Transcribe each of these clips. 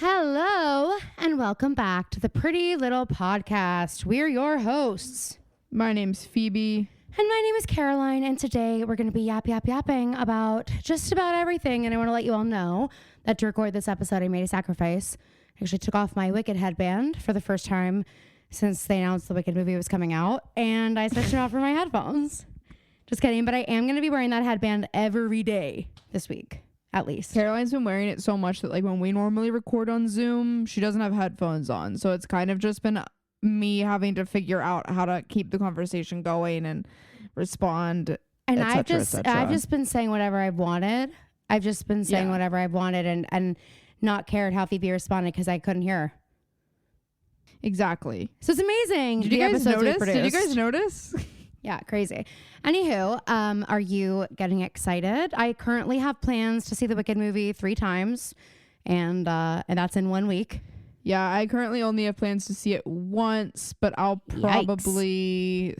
Hello, and welcome back to the Pretty Little Podcast. We're your hosts. My name's Phoebe. And my name is Caroline, and today we're going to be yapping about just about everything. And I want to let you all know that to record this episode, I made a sacrifice. I actually took off my Wicked headband for the first time since they announced the Wicked movie was coming out, and I switched it out for my headphones. Just kidding, but I am going to be wearing that headband every day this week. At least. Caroline's been wearing it so much that like when we normally record on Zoom, she doesn't have headphones on. So it's kind of just been me having to figure out how to keep the conversation going and respond. And I've just been saying whatever I've wanted. I've just been saying whatever I've wanted and not cared how Phoebe responded because I couldn't hear her. Exactly. So it's amazing. Did you guys notice? Yeah, crazy. Anywho, are you getting excited? I currently have plans to see the Wicked movie 3 times, and that's in 1 week. Yeah, I currently only have plans to see it once, but I'll probably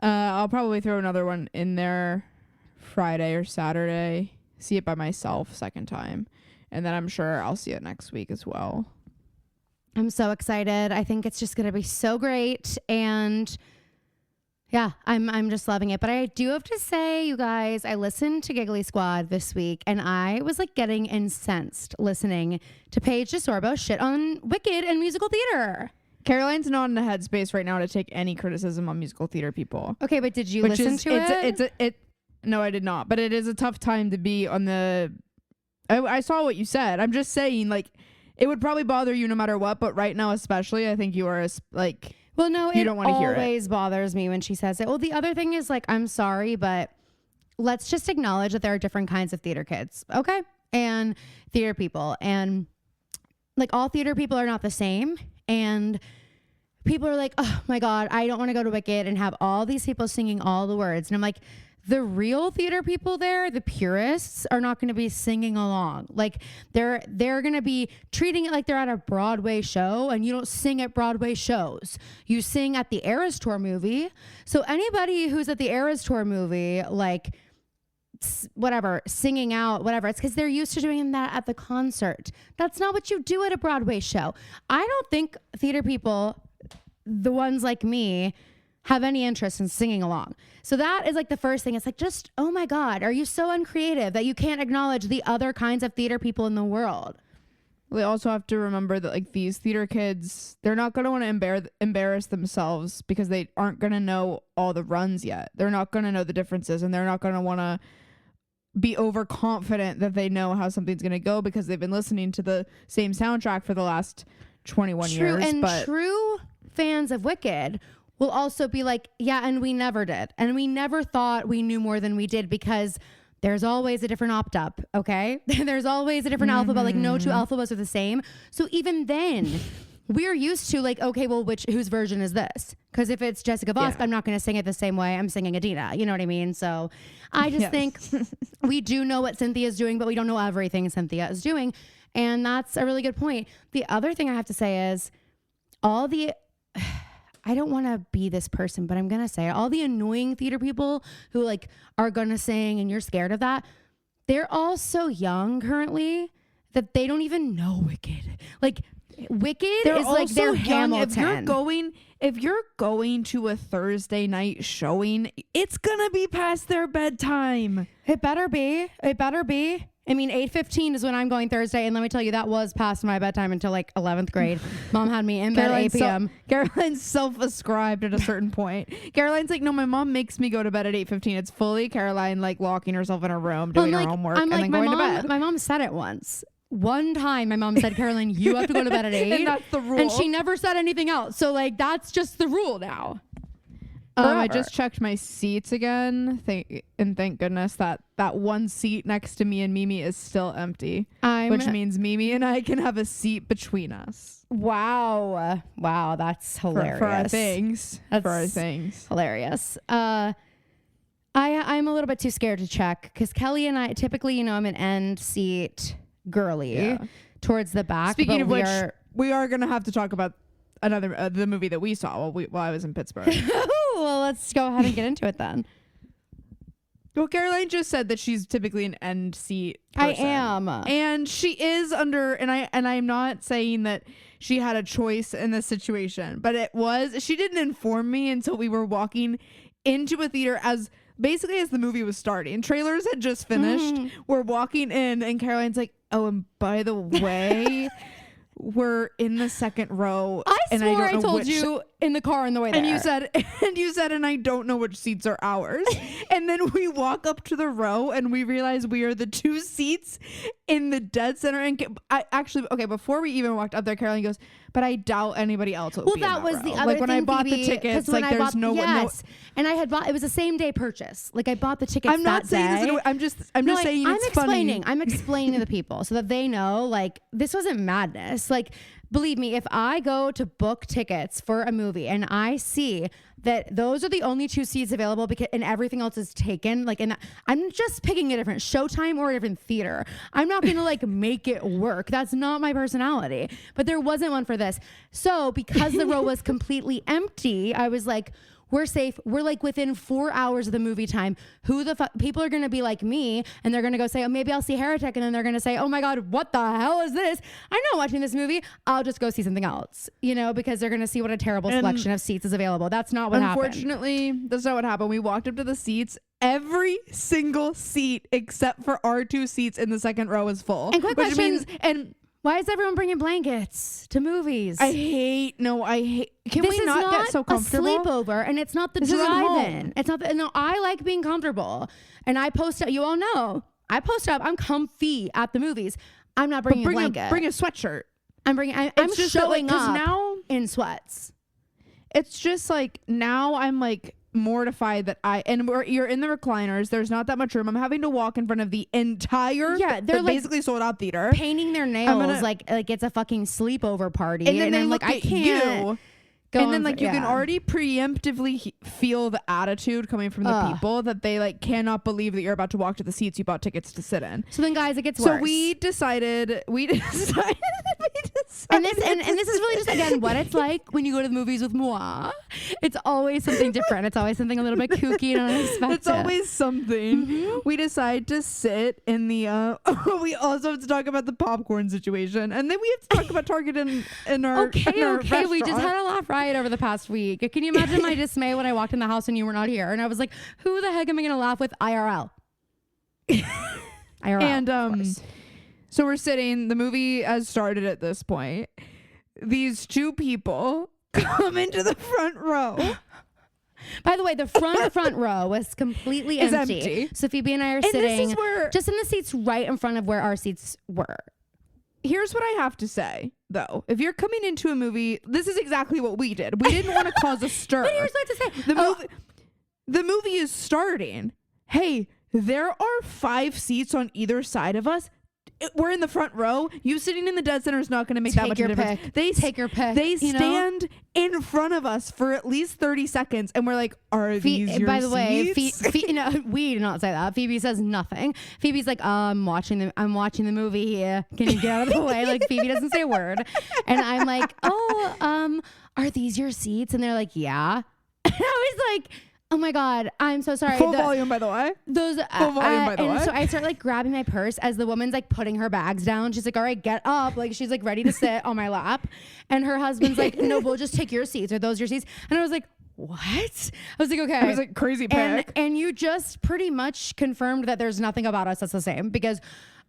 I'll probably throw another one in there Friday or Saturday. See it by myself second time, and then I'm sure I'll see it next week as well. I'm so excited. I think it's just going to be so great, and yeah, I'm just loving it. But I do have to say, you guys, I listened to Giggly Squad this week, and I was like getting incensed listening to Paige DeSorbo shit on Wicked and musical theater. Caroline's not in the headspace right now to take any criticism on musical theater people. Okay, but did you listen to it? No, I did not. But it is a tough time to be on the. I saw what you said. I'm just saying, like, it would probably bother you no matter what. But right now, especially, I think you are like. Well, no, you don't want to hear it. It always bothers me when she says it. Well, the other thing is, like, I'm sorry, but let's just acknowledge that there are different kinds of theater kids, okay? And theater people. And, like, all theater people are not the same. And people are like, oh, my God, I don't want to go to Wicked and have all these people singing all the words. And I'm like, the real theater people there, the purists, are not going to be singing along. Like they're going to be treating it like they're at a Broadway show, and you don't sing at Broadway shows. You sing at the Eras Tour movie. So anybody who's at the Eras Tour movie, like whatever, singing out, whatever, it's because they're used to doing that at the concert. That's not what you do at a Broadway show. I don't think theater people, the ones like me, have any interest in singing along. So that is like the first thing. It's like, just, oh my God, are you so uncreative that you can't acknowledge the other kinds of theater people in the world? We also have to remember that like these theater kids, they're not going to want to embarrass themselves because they aren't going to know all the runs yet. They're not going to know the differences, and they're not going to want to be overconfident that they know how something's going to go because they've been listening to the same soundtrack for the last 21 years. And true fans of Wicked will also be like, yeah, and we never did. And we never thought we knew more than we did because there's always a different opt-up, okay? There's always a different alphabet. Like, no two alphabets are the same. So even then, we're used to like, okay, well, whose version is this? Because if it's Jessica Vosk, I'm not going to sing it the same way I'm singing Adina. You know what I mean? So I just think we do know what Cynthia's doing, but we don't know everything Cynthia is doing. And that's a really good point. The other thing I have to say is all the... I don't want to be this person, but I'm going to say all the annoying theater people who like are going to sing and you're scared of that. They're all so young currently that they don't even know Wicked. Like Wicked is like their Hamilton. If you're going to a Thursday night showing, it's going to be past their bedtime. It better be. I mean, 8:15 is when I'm going Thursday, and let me tell you, that was past my bedtime until like 11th grade. Mom had me in bed at 8 p.m. Caroline's self-ascribed at a certain point. Caroline's like, no, my mom makes me go to bed at 8:15. It's fully Caroline like locking herself in her room, doing her homework, and then going to bed. My mom said it once. One time, my mom said, Caroline, you have to go to bed at 8. And that's the rule. And she never said anything else. So like, that's just the rule now. I just checked my seats again, thank goodness that one seat next to me and Mimi is still empty, which means Mimi and I can have a seat between us. Wow, that's hilarious. For our things. Hilarious. I'm a little bit too scared to check because Kelly and I typically, I'm an end seat girly towards the back. Speaking of which, we are gonna have to talk about another the movie that we saw while I was in Pittsburgh. Well, let's go ahead and get into it then. Well, Caroline just said that she's typically an end seat person. I am. And she is under, and I'm not saying that she had a choice in this situation, but she didn't inform me until we were walking into a theater as the movie was starting. Trailers had just finished. We're walking in and Caroline's like, oh, and by the way, we're in the second row. I and swore I don't know told you in the car on the way there. And you said, and I don't know which seats are ours. And then we walk up to the row and we realize we are the 2 seats in the dead center. And before we even walked up there, Caroline goes, but I doubt anybody else will be in that was row. the other like when thing, I bought Phoebe, the tickets, when like I there's bought, no yes. And I had bought, it was a same day purchase. Like I bought the tickets I'm not that saying day. this in a way, I'm just saying it's funny. I'm explaining to the people so that they know, like, this wasn't madness. Like, believe me, if I go to book tickets for a movie and I see that those are the only 2 seats available and everything else is taken, like, I'm just picking a different showtime or a different theater. I'm not going to like make it work. That's not my personality. But there wasn't one for this. So because the row was completely empty, I was like, we're safe. We're like within 4 hours of the movie time. Who the fuck? People are going to be like me and they're going to go say, oh, maybe I'll see Heretic. And then they're going to say, oh my God, what the hell is this? I'm not watching this movie. I'll just go see something else, because they're going to see what a terrible selection of seats is available. That's not what happened. Unfortunately, that's not what happened. We walked up to the seats. Every single seat except for our 2 seats in the second row is full. And quick question. Why is everyone bringing blankets to movies? I hate. Can this we not get so comfortable? It's not a sleepover, and it's not the drive-in. It's not. No, I like being comfortable, and I post up. You all know I post up. I'm comfy at the movies. I'm not bringing a blanket. Bring a sweatshirt. I'm showing up now in sweats. It's just like now I'm like mortified that you're in the recliners. There's not that much room. I'm having to walk in front of the entire they're like basically sold out theater, painting their nails like it's a fucking sleepover party, and then I'm like, I can't. And then like you can already preemptively feel the attitude coming from the people that they like cannot believe that you're about to walk to the seats you bought tickets to sit in. So then, guys, it gets worse. So we decided and this is really just again what it's like when you go to the movies with moi. It's always something different. It's always something a little bit kooky and unexpected. It's always something. We decide to sit in the we also have to talk about the popcorn situation, and then we have to talk about Target in our okay. We just had a laugh riot over the past week. Can you imagine my dismay when I walked in the house and you were not here, and I was like, who the heck am I gonna laugh with? IRL. And so we're sitting, the movie has started at this point. These 2 people come into the front row. By the way, the front row was completely empty. So Phoebe and I are sitting just in the seats right in front of where our seats were. Here's what I have to say, though. If you're coming into a movie, this is exactly what we did. We didn't want to cause a stir. But here's what I have to say. The movie is starting. Hey, there are 5 seats on either side of us. We're in the front row. You sitting in the dead center is not going to make that much of a difference. Take your pick. They stand in front of us for at least 30 seconds, and we're like, "Are these your By the way, seats?" we did not say that. Phoebe says nothing. Phoebe's like, I'm watching the movie here. Can you get out of the way? Like Phoebe doesn't say a word, and I'm like, are these your seats? And they're like, yeah. And I was like, oh my God, I'm so sorry. Full volume, by the way. Full volume, by the way. So I start like grabbing my purse as the woman's like putting her bags down. She's like, all right, get up. Like she's like ready to sit on my lap. And her husband's like, no, we'll just take your seats. Are those your seats? And I was like, what? I was like, okay. I was like, crazy pick. And you just pretty much confirmed that there's nothing about us that's the same, because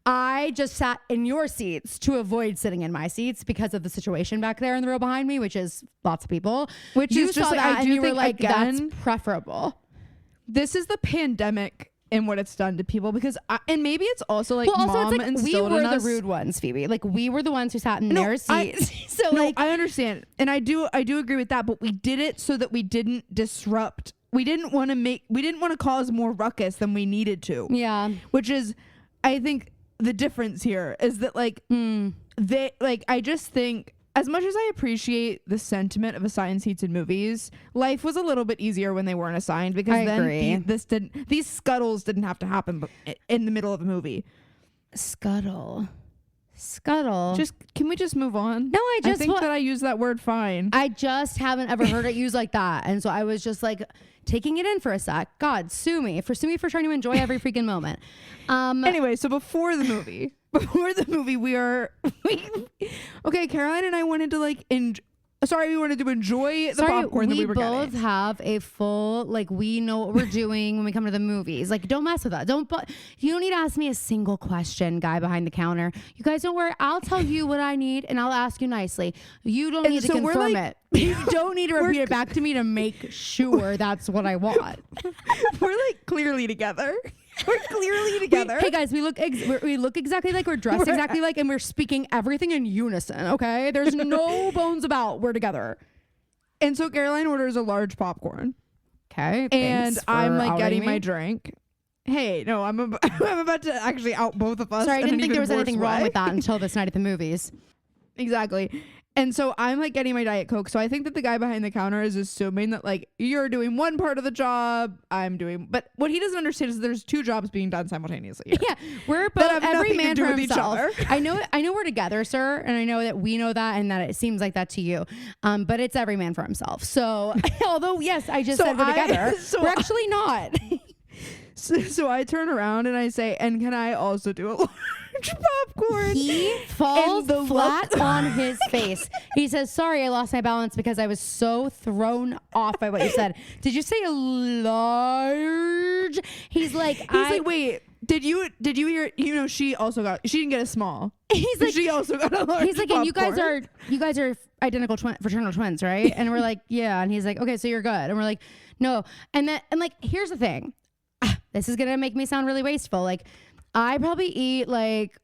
I just sat in your seats to avoid sitting in my seats because of the situation back there in the row behind me, which is lots of people. Which you is just like, I do think like that's preferable. This is the pandemic and what it's done to people, because and maybe it's also like it's like we were the rude ones, Phoebe. Like we were the ones who sat in their seats. I understand, and I do agree with that. But we did it so that we didn't disrupt. We didn't want to cause more ruckus than we needed to. Yeah, which is, I think, the difference here is that I just think, as much as I appreciate the sentiment of assigned seats in movies, life was a little bit easier when they weren't assigned, because these scuttles didn't have to happen in the middle of a movie. Scuttle. Scuttle. Can we just move on? No, I think that I use that word fine. I just haven't ever heard it used like that. And so I was just like taking it in for a sec. God, sue me for trying to enjoy every freaking moment. Anyway, so before the movie, okay, Caroline and I wanted to like we wanted to enjoy the popcorn that we were getting. We both have a full, like, we know what we're doing when we come to the movies. Like, don't mess with that. You don't need to ask me a single question, guy behind the counter. You guys don't worry. I'll tell you what I need and I'll ask you nicely. You don't need to confirm it. You don't need to repeat it back to me to make sure that's what I want. We're like clearly together. We're clearly together. Hey guys, we look exactly like, we're dressed exactly like, and we're speaking everything in unison. Okay, there's no bones about. We're together. And so Caroline orders a large popcorn. Okay, and I'm like getting my drink. Hey, no, I'm about to actually out both of us. Sorry, I didn't think there was anything wrong with that until this night at the movies. Exactly. And so I'm like getting my Diet Coke. So I think that the guy behind the counter is assuming that like you're doing one part of the job, but what he doesn't understand is there's two jobs being done simultaneously here. Yeah, we're both every man for himself. I know we're together, sir, and I know that we know that and that it seems like that to you. But it's every man for himself. So although yes, I just said we're together, we're actually not. So I turn around and I say, and can I also do a large popcorn? He falls flat on his face. He says, sorry, I lost my balance because I was so thrown off by what you said. Did you say large? He's like, wait, did you hear, she didn't get a small. He's like, she also got a large He's like, popcorn. and you guys are identical fraternal twins, right? And we're like, yeah. And he's like, okay, so you're good. And we're like, no. And like, here's the thing. This is going to make me sound really wasteful. Like, I probably eat like,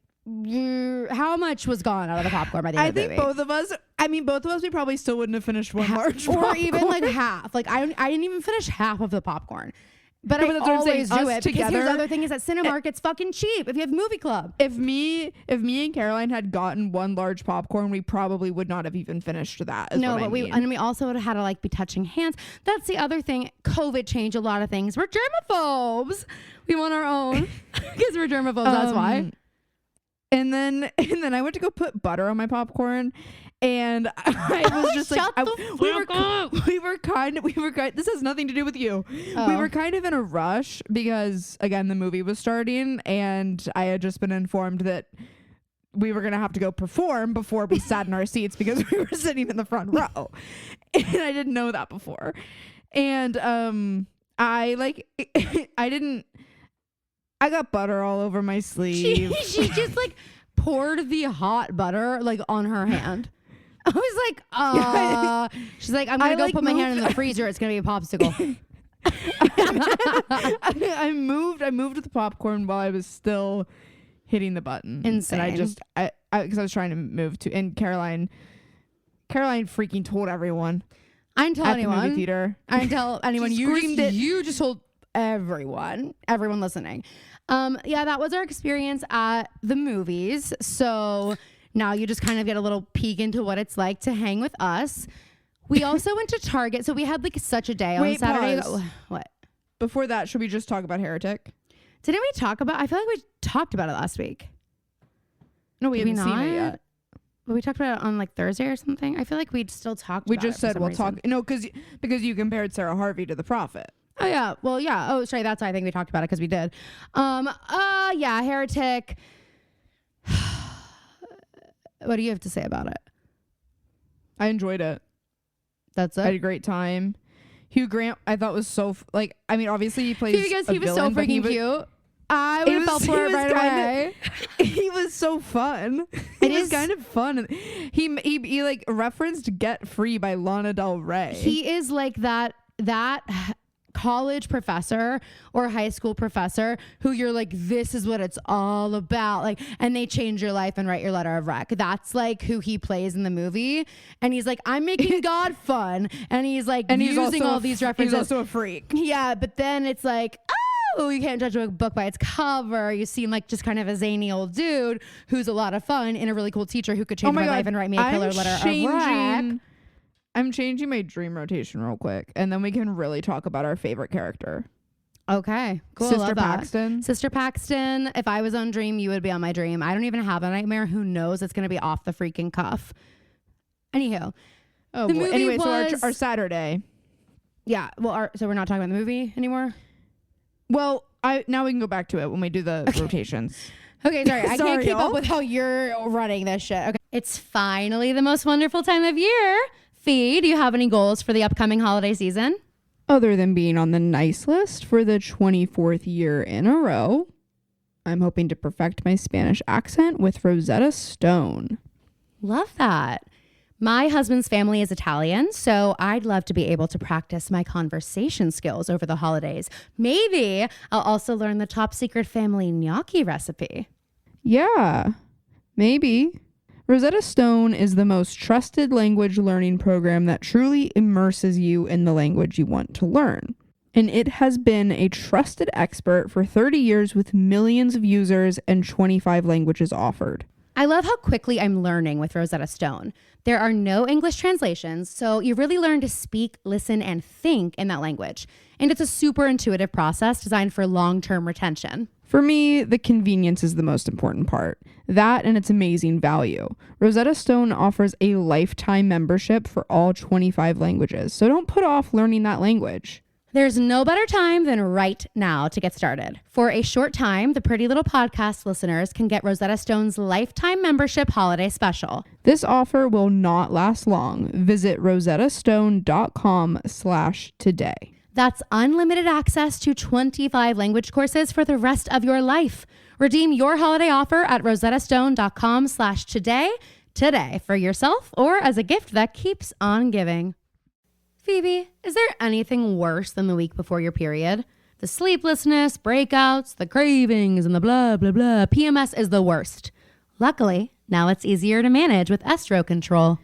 how much was gone out of the popcorn by the end of the movie? Both of us, we probably still wouldn't have finished one large popcorn. Or even like half. Like, I didn't even finish half of the popcorn. But no, I but that's always do it together. Because here's the other thing is that Cinemarket's fucking cheap if you have movie club. If me and Caroline had gotten one large popcorn, we probably would not have even finished that. No, but we also would have had to like be touching hands. That's the other thing. COVID changed a lot of things. We're germaphobes. We want our own because we're germaphobes. That's why. And then I went to go put butter on my popcorn. And I was just like, we were kind. This has nothing to do with you. Oh. We were kind of in a rush because, again, the movie was starting, and I had just been informed that we were gonna have to go perform before we sat in our seats because we were sitting in the front row, and I didn't know that before. And I got butter all over my sleeve. She just like poured the hot butter like on her hand. I was like, she's like, I'm gonna go put my hand in the freezer. It's gonna be a popsicle. I moved the popcorn while I was still hitting the button. Insane. And because I was trying to move to, and Caroline freaking told everyone. I didn't tell anyone. The movie theater. I didn't tell anyone. You just told everyone listening. Yeah, that was our experience at the movies. So now you just kind of get a little peek into what it's like to hang with us. We also went to Target. So we had like such a day on Saturday. Pause. What? Before that, should we just talk about Heretic? Didn't we talk about, I feel like we talked about it last week. No, we haven't seen it yet. But we talked about it on like Thursday or something. I feel like we'd still talked about it. We just said we'll talk. No, because you compared Sarah Harvey to the Prophet. Oh yeah. Well, yeah. Oh, sorry. That's why I think we talked about it because we did. Yeah. Heretic. What do you have to say about it? I enjoyed it. That's it. I had a great time. Hugh Grant, I thought was so obviously he plays because he was so freaking cute. I would have felt for it right away. He was so fun. It was kind of fun. He like referenced "Get Free" by Lana Del Rey. He is like that college professor or high school professor who you're like, this is what it's all about, like, and they change your life and write your letter of rec. That's like who he plays in the movie, and he's like, I'm making God fun, and he's like, and using he's all these references. He's also a freak. Yeah, but then it's like, oh, you can't judge a book by its cover. You seem like just kind of a zany old dude who's a lot of fun and a really cool teacher who could change my life and write me a killer letter of rec. I'm changing my dream rotation real quick, and then we can really talk about our favorite character. Okay, cool. Sister Love that. Paxton. Sister Paxton. If I was on Dream, you would be on my Dream. I don't even have a nightmare. Who knows? It's going to be off the freaking cuff. Anywho. Oh, The boy. movie Anyway, was- so our Saturday. Yeah. Well, so we're not talking about the movie anymore? Well, now we can go back to it when we do the rotations. Okay, sorry. I can't Sorry, keep y'all. up with how you're running this shit. Okay. It's finally the most wonderful time of year. Fee, do you have any goals for the upcoming holiday season? Other than being on the nice list for the 24th year in a row, I'm hoping to perfect my Spanish accent with Rosetta Stone. Love that. My husband's family is Italian, so I'd love to be able to practice my conversation skills over the holidays. Maybe I'll also learn the top secret family gnocchi recipe. Yeah, maybe. Rosetta Stone is the most trusted language learning program that truly immerses you in the language you want to learn. And it has been a trusted expert for 30 years with millions of users and 25 languages offered. I love how quickly I'm learning with Rosetta Stone. There are no English translations, so you really learn to speak, listen, and think in that language. And it's a super intuitive process designed for long-term retention. For me, the convenience is the most important part. That and its amazing value. Rosetta Stone offers a lifetime membership for all 25 languages, so don't put off learning that language. There's no better time than right now to get started. For a short time, the Pretty Little Podcast listeners can get Rosetta Stone's lifetime membership holiday special. This offer will not last long. Visit rosettastone.com/today. That's unlimited access to 25 language courses for the rest of your life. Redeem your holiday offer at rosettastone.com/today for yourself or as a gift that keeps on giving. Phoebe, is there anything worse than the week before your period? The sleeplessness, breakouts, the cravings, and the blah, blah, blah. PMS is the worst. Luckily, now it's easier to manage with Estro Control.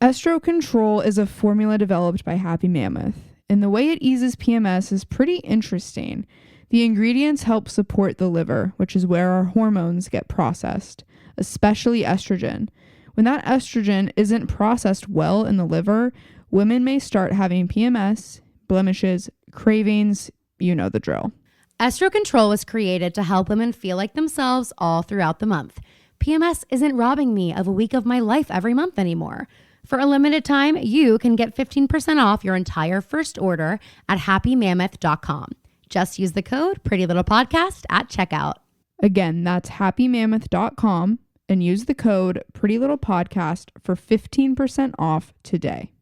Estro Control is a formula developed by Happy Mammoth, and the way it eases PMS is pretty interesting. The ingredients help support the liver, which is where our hormones get processed, especially estrogen. When that estrogen isn't processed well in the liver, women may start having PMS, blemishes, cravings, you know the drill. Estro Control was created to help women feel like themselves all throughout the month. PMS isn't robbing me of a week of my life every month anymore. For a limited time, you can get 15% off your entire first order at happymammoth.com. Just use the code PrettyLittlePodcast at checkout. Again, that's happymammoth.com and use the code PrettyLittlePodcast for 15% off today.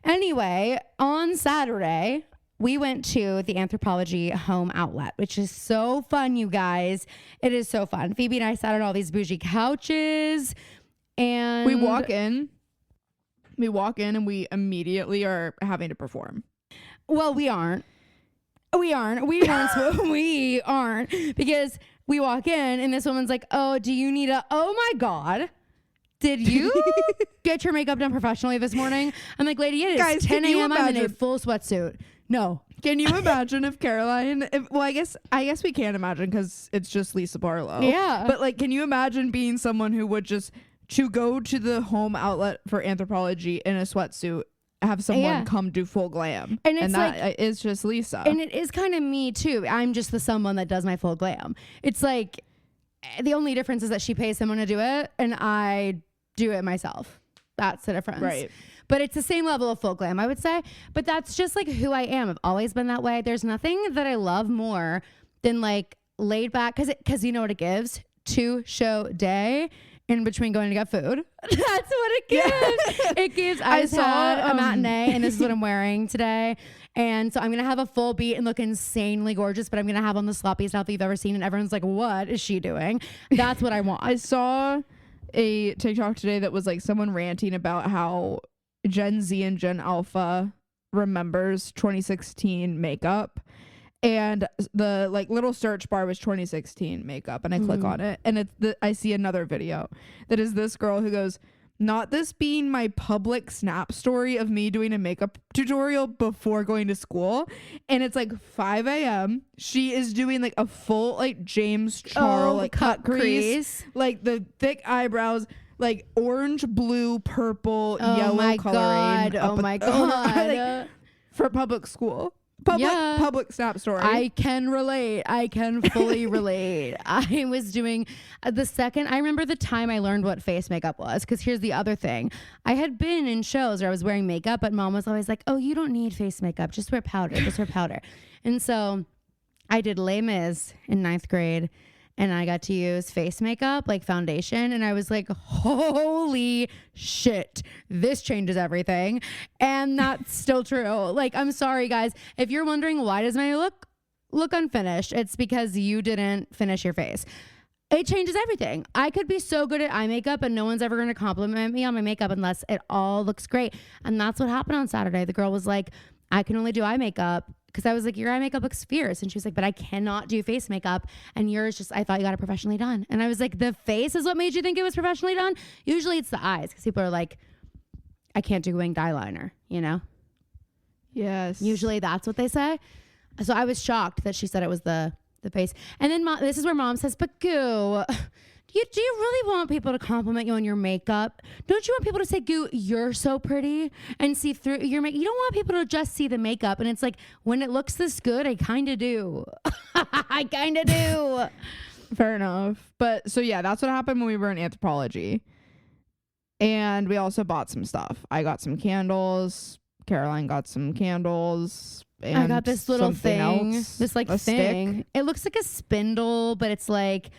Anyway, on Saturday, we went to the Anthropology Home Outlet, which is so fun, you guys. It is so fun. Phoebe and I sat on all these bougie couches, and We walk in and we immediately are having to perform. Well, we aren't. We aren't. We aren't because we walk in and this woman's like, "Oh, do you need oh my God. Did you get your makeup done professionally this morning?" I'm like, "Lady, it is Guys, 10 can you a.m. I'm in a imagine? full sweatsuit." No. Can you imagine if Caroline? I guess we can imagine because it's just Lisa Barlow. Yeah. But like, can you imagine being someone who would just to go to the home outlet for Anthropology in a sweatsuit, have someone come do full glam, And that is just Lisa. And it is kind of me too. I'm just the someone that does my full glam. It's like the only difference is that she pays someone to do it and I do it myself. That's the difference. Right. But it's the same level of full glam, I would say. But that's just like who I am. I've always been that way. There's nothing that I love more than like laid back. Because you know what it gives? 2-show day in between going to get food. That's what it gives. Yeah. It gives. I just had a matinee and this is what I'm wearing today. And so I'm going to have a full beat and look insanely gorgeous, but I'm going to have on the sloppiest outfit you've ever seen. And everyone's like, what is she doing? That's what I want. I saw a TikTok today that was like someone ranting about how Gen Z and Gen Alpha remembers 2016 makeup, and the like little search bar was 2016 makeup, and I click on it and I see another video that is this girl who goes, "Not this being my public snap story of me doing a makeup tutorial before going to school," and it's like 5 a.m. She is doing like a full like James Charles like cut crease, like the thick eyebrows, like orange, blue, purple, yellow coloring. Oh my God. like, for public school. Public snap story. I can relate. I can fully relate. I was doing the second. I remember the time I learned what face makeup was, because here's the other thing. I had been in shows where I was wearing makeup, but mom was always like, oh, you don't need face makeup. Just wear powder. Just wear powder. And so I did Les Mis in 9th grade, and I got to use face makeup, like foundation. And I was like, holy shit, this changes everything. And that's still true. Like, I'm sorry, guys. If you're wondering why does my look unfinished, it's because you didn't finish your face. It changes everything. I could be so good at eye makeup and no one's ever going to compliment me on my makeup unless it all looks great. And that's what happened on Saturday. The girl was like, I can only do eye makeup. Because I was like, your eye makeup looks fierce. And she was like, but I cannot do face makeup. And yours just, I thought you got it professionally done. And I was like, the face is what made you think it was professionally done? Usually it's the eyes. Because people are like, I can't do winged eyeliner, you know? Yes. Usually that's what they say. So I was shocked that she said it was the face. And then this is where mom says, but Goo, do you really want people to compliment you on your makeup? Don't you want people to say, Goo, you're so pretty, and see through your makeup? You don't want people to just see the makeup. And it's like, when it looks this good, I kind of do. I kind of do. Fair enough. But so yeah, that's what happened when we were in anthropology. And we also bought some stuff. I got some candles. Caroline got some candles. And I got this little thing, this like thing. Stick. It looks like a spindle, but it's like,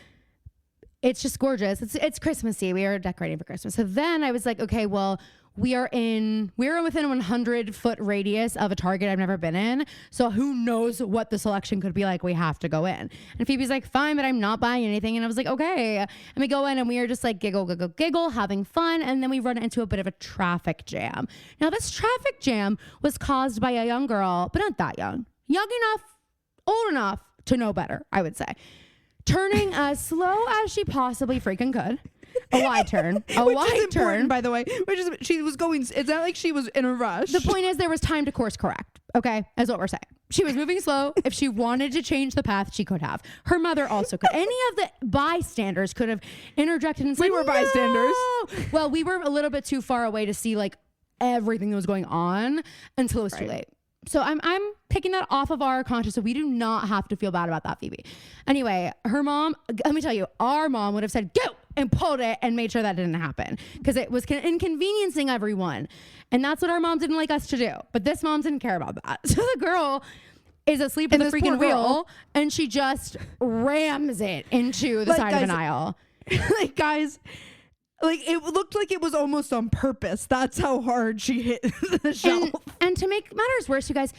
it's just gorgeous. It's Christmassy. We are decorating for Christmas. So then I was like, okay, well, we're within a 100-foot radius of a Target I've never been in. So who knows what the selection could be like? We have to go in. And Phoebe's like, fine, but I'm not buying anything. And I was like, okay. And we go in and we are just like giggle, having fun. And then we run into a bit of a traffic jam. Now this traffic jam was caused by a young girl, but not that young enough, old enough to know better, I would say. Turning as slow as she possibly freaking could. A wide turn. Wide turn, by the way. She was going. It's not like she was in a rush. The point is, there was time to course correct. Okay, is what we're saying. She was moving slow. If she wanted to change the path, she could have. Her mother also could. Any of the bystanders could have interjected and said, we were bystanders. Well, we were a little bit too far away to see like everything that was going on until it was too late. So I'm taking that off of our conscience, so we do not have to feel bad about that, Phoebe. Anyway, her mom, let me tell you, our mom would have said, go, and pulled it and made sure that didn't happen because it was inconveniencing everyone. And that's what our mom didn't like us to do. But this mom didn't care about that. So the girl is asleep at the freaking wheel and she just rams it into the side of an aisle. Like, guys, like it looked like it was almost on purpose. That's how hard she hit the shelf. And to make matters worse, you guys,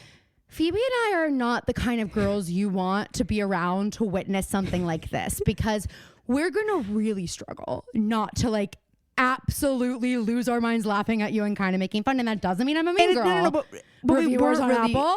Phoebe and I are not the kind of girls you want to be around to witness something like this, because we're going to really struggle not to like absolutely lose our minds laughing at you and kind of making fun. And that doesn't mean I'm a mean girl. No, but reviewers on Apple.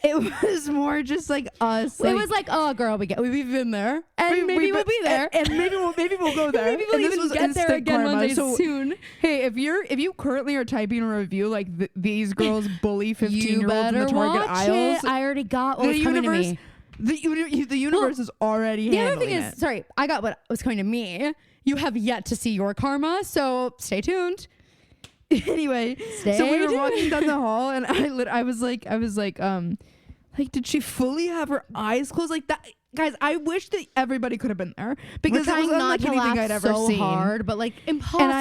It was more just like us. It was like, oh girl, we've been there, and maybe we'll be there, and maybe we'll go there. Maybe we'll even get there again one day soon. Hey, if you currently are typing a review like these girls bully 15-year-olds in the Target aisles, I already got what was coming to me. The universe is already handling it. The other thing is, sorry, I got what was coming to me. You have yet to see your karma, so stay tuned. Anyway, so we were walking down the hall, and I was like, did she fully have her eyes closed like that? Guys, I wish that everybody could have been there because it was unlike anything I'd ever seen. Hard, but like impossible. And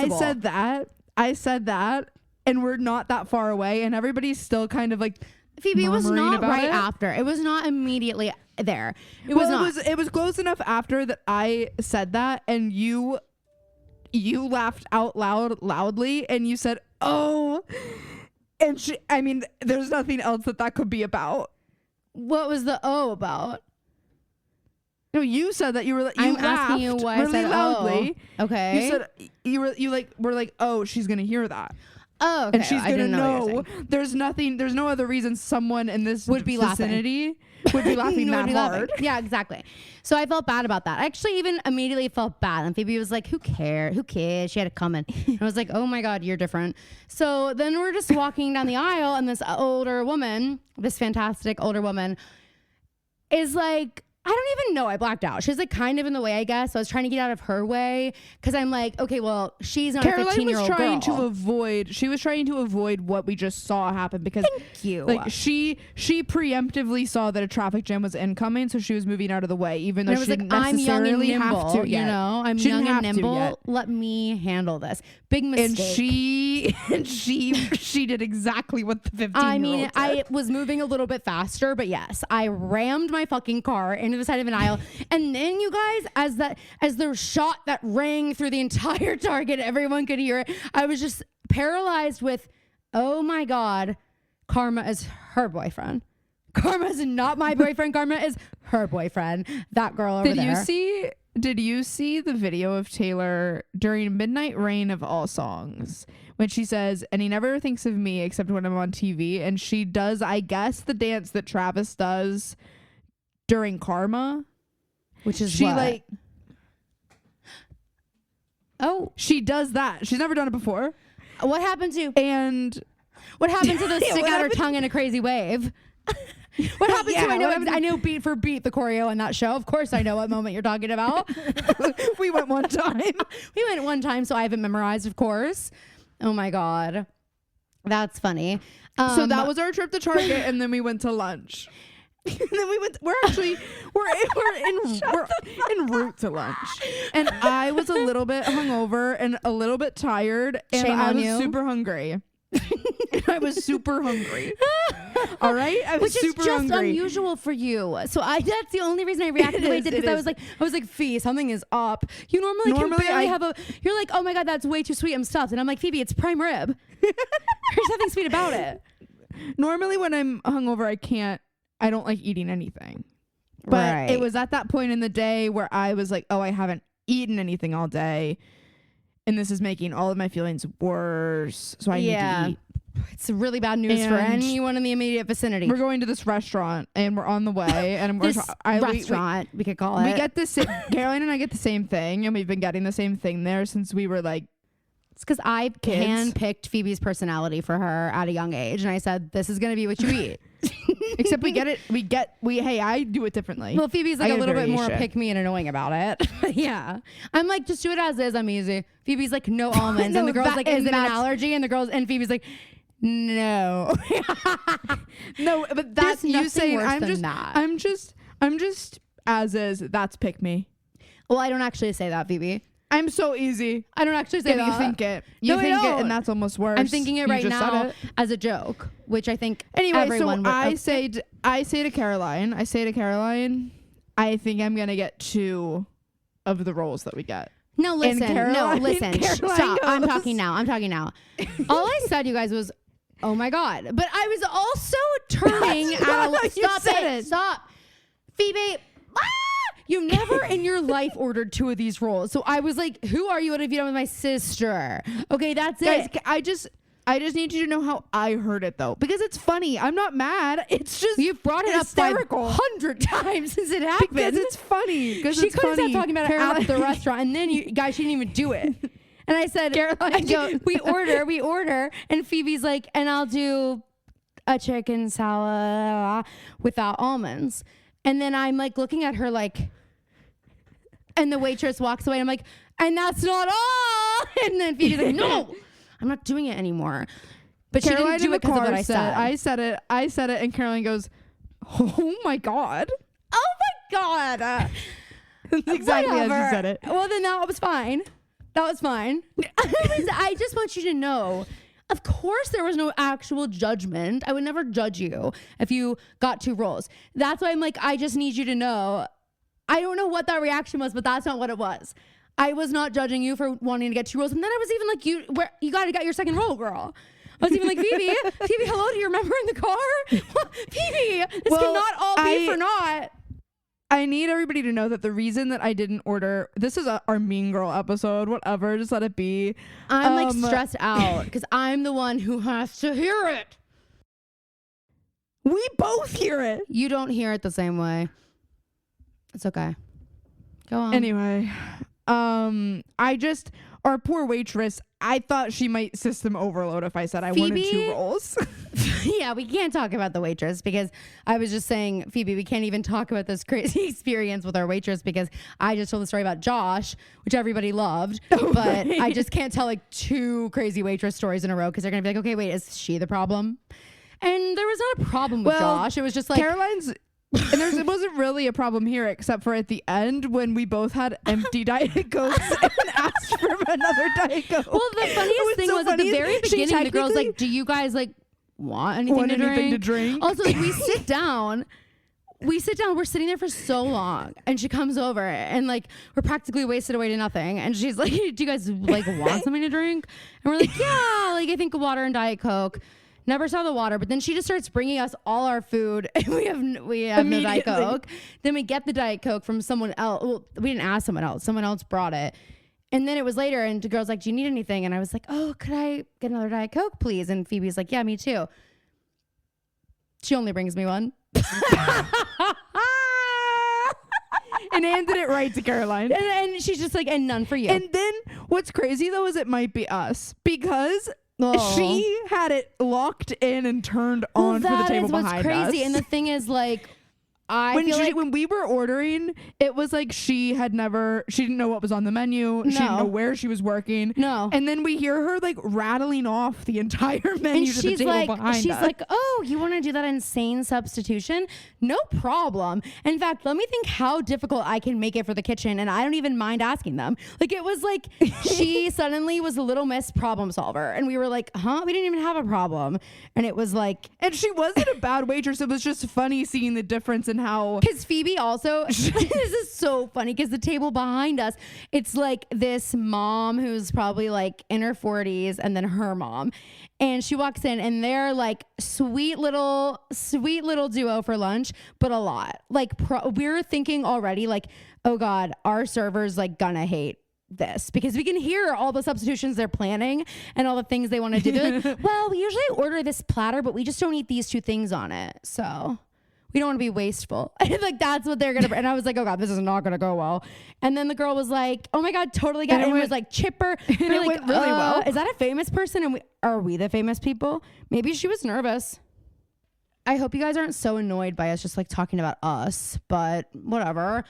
I said that, and we're not that far away, and everybody's still kind of like. Phoebe, was not right after. It was not immediately there. It was close enough after that I said that, and you laughed out loudly, and you said, "Oh," and there's nothing else that could be about. What was the "oh" about? No, you said that you were. I'm asking you why really I said loudly. Oh. Okay. You said we're like, oh, she's gonna hear that. Oh, okay. And she's gonna know. There's no other reason someone in this would be vicinity would be laughing that hard. Yeah, exactly. So I felt bad about that. I actually even immediately felt bad. And Phoebe was like, who cares? She had it coming. And I was like, oh my God, you're different. So then we're just walking down the aisle, and this fantastic older woman is like, I don't even know. I blacked out. She was like kind of in the way, I guess. So I was trying to get out of her way because I'm like, okay, well, she's not Caroline a 15-year-old was trying girl. to avoid. She was trying to avoid what we just saw happen because, Thank you. like, she preemptively saw that a traffic jam was incoming, so she was moving out of the way, even though and I was she like, didn't I'm young and necessarily nimble, have to. you know, I'm She young didn't and have to nimble. yet. Let me handle this. Big mistake. And she did exactly what the 15-year-old I mean, did. I was moving a little bit faster, but yes, I rammed my fucking car into the side of an aisle. And then you guys, as the shot that rang through the entire Target, everyone could hear it. I was just paralyzed with, oh my God, Karma is her boyfriend. Karma is not my boyfriend. Karma is her boyfriend. That girl over there. Did you see the video of Taylor during Midnight Rain of all songs when she says, and he never thinks of me except when I'm on TV, and she does, I guess, the dance that Travis does during Karma, Which is she what? like, oh, she does that. She's never done it before. what happened to And what happened to the Yeah, stick what out her happened- tongue in a crazy wave? What happened Yeah, to what happened to- I know beat for beat the choreo in that show. Of course I know what moment you're talking about. we went one time. We went one time, so I have it memorized, of course. Oh my God. That's funny. So that was our trip to Target, and then we went to lunch. And then we're en route to lunch, and I was a little bit hungover and a little bit tired, and Shame I on was you. super hungry. I was super hungry. All right, I was Which super is just hungry. unusual for you. So that's the only reason I reacted the way I did, because I was like, Fee, something is up. You normally can barely have you're like, oh my God, that's way too sweet. I'm stuffed. And I'm like, Phoebe, it's prime rib. There's nothing sweet about it. Normally when I'm hungover, I don't like eating anything. But it was at that point in the day where I was like, oh, I haven't eaten anything all day, and this is making all of my feelings worse. So I need to eat. It's really bad news for And anyone in the immediate vicinity. We're going to this restaurant, and we're on the way, and This restaurant, we could call it. we get this. Caroline and I get the same thing, and we've been getting the same thing there since we were like. It's because I Kids. handpicked Phoebe's personality for her at a young age, and I said, "This is going to be what you eat." Except hey, I do it differently. Well, Phoebe's like I a get little bit more variation. pick me and annoying about it. Yeah, I'm like, just do it as is. I'm easy. Phoebe's like, no almonds, No, and the girl's that- like, is and it an that's- allergy? And Phoebe's like, no. No, but There's that's you nothing saying. worse than that. I'm just as is. That's pick me. Well, I don't actually say that, Phoebe. I'm so easy. I don't actually say If that. you think it, you No, I think it, don't. and that's almost worse. I'm thinking it You right just said now it. as a joke, which I think Anyway, everyone so would. I say to Caroline, I think I'm gonna get 2 of the rolls that we get. No, listen. Caroline Stop. goes- I'm talking now. All I said, you guys, was, oh my God. But I was also turning That's not how you Stop said it. it. Stop. Phoebe. You never in your life ordered 2 of these rolls. So I was like, who are you? What have you done with my sister? Okay, that's Guys, it. I just need you to know how I heard it though, because it's funny. I'm not mad. It's just You've brought it hysterical. up 500 times since it happened. because it's funny. Because She it's couldn't funny. stop talking about it Caroline- at the restaurant, and then you guys, she didn't even do it. And I said, we order, and Phoebe's like, and I'll do a chicken salad without almonds. And then I'm like looking at her like, and the waitress walks away, and I'm like, and that's not all. And then Phoebe's like, no, I'm not doing it anymore. But Caroline she didn't do in it the because of what car I said. I said it, and Caroline goes, "Oh my God." Oh my God. Exactly as you Whatever. said it. Well, then that was fine. I just want you to know, of course there was no actual judgment. I would never judge you if you got 2 rolls. That's why I'm like, I just need you to know. I don't know what that reaction was, but that's not what it was. I was not judging you for wanting to get 2 rolls. And then I was even like, you got to get your second roll, girl. I was even like, Phoebe, hello, do you remember in the car? Phoebe, this cannot all be for naught. I need everybody to know that the reason that I didn't order, this is our Mean Girl episode, whatever, just let it be. I'm like stressed out because I'm the one who has to hear it. We both hear it. You don't hear it the same way. It's okay. Go on. Anyway, our poor waitress, I thought she might system overload if I said I wanted Phoebe? 2 rolls. Yeah, we can't talk about the waitress because I was just saying, Phoebe, we can't even talk about this crazy experience with our waitress because I just told the story about Josh, which everybody loved, but I just can't tell like 2 crazy waitress stories in a row because they're gonna be like, okay, wait, is she the problem? And there was not a problem with Josh. It was just like Caroline's. And it wasn't really a problem here, except for at the end when we both had empty Diet Cokes and asked for another Diet Coke. Well, the funniest thing was at the very beginning, the girl's like, do you guys like want anything to drink? Also, like, we sit down, we're sitting there for so long, and she comes over and like we're practically wasted away to nothing, and she's like, do you guys like want something to drink? And we're like, yeah, like I think water and Diet Coke. Never saw the water, but then she just starts bringing us all our food, and we have no Diet Coke. Then we get the Diet Coke from someone else. Well, we didn't ask someone else. Someone else brought it. And then it was later, and the girl's like, do you need anything? And I was like, oh, could I get another Diet Coke, please? And Phoebe's like, yeah, me too. She only brings me one. And handed it right to Caroline. And she's just like, and none for you. And then what's crazy, though, is it might be us because... she had it locked in and turned on for the table behind us. That is what's crazy. And the thing is, like, when we were ordering, it was like she didn't know what was on the menu. She didn't know where she was working. No. And then we hear her like rattling off the entire menu to the table behind us. She's like, oh, you want to do that insane substitution? No problem. In fact, let me think how difficult I can make it for the kitchen, and I don't even mind asking them. Like, it was like she suddenly was a Little Miss problem solver, and we were like, huh? We didn't even have a problem. And it was like... And she wasn't a bad waitress. It was just funny seeing the difference in how... Because Phoebe also... this is so funny because the table behind us, it's like this mom who's probably like in her 40s, and then her mom. And she walks in, and they're like sweet little duo for lunch, but a lot. Like we're thinking already like, oh God, our server's like gonna hate this because we can hear all the substitutions they're planning and all the things they want to do. They're like, well, we usually order this platter, but we just don't eat these 2 things on it. So we don't want to be wasteful. Like that's what they're going to, and I was like, oh God, this is not going to go well. And then the girl was like, oh my God, totally get it. And it was like chipper. And it like, went really well. Is that a famous person? And are we the famous people? Maybe she was nervous. I hope you guys aren't so annoyed by us just like talking about us, but whatever.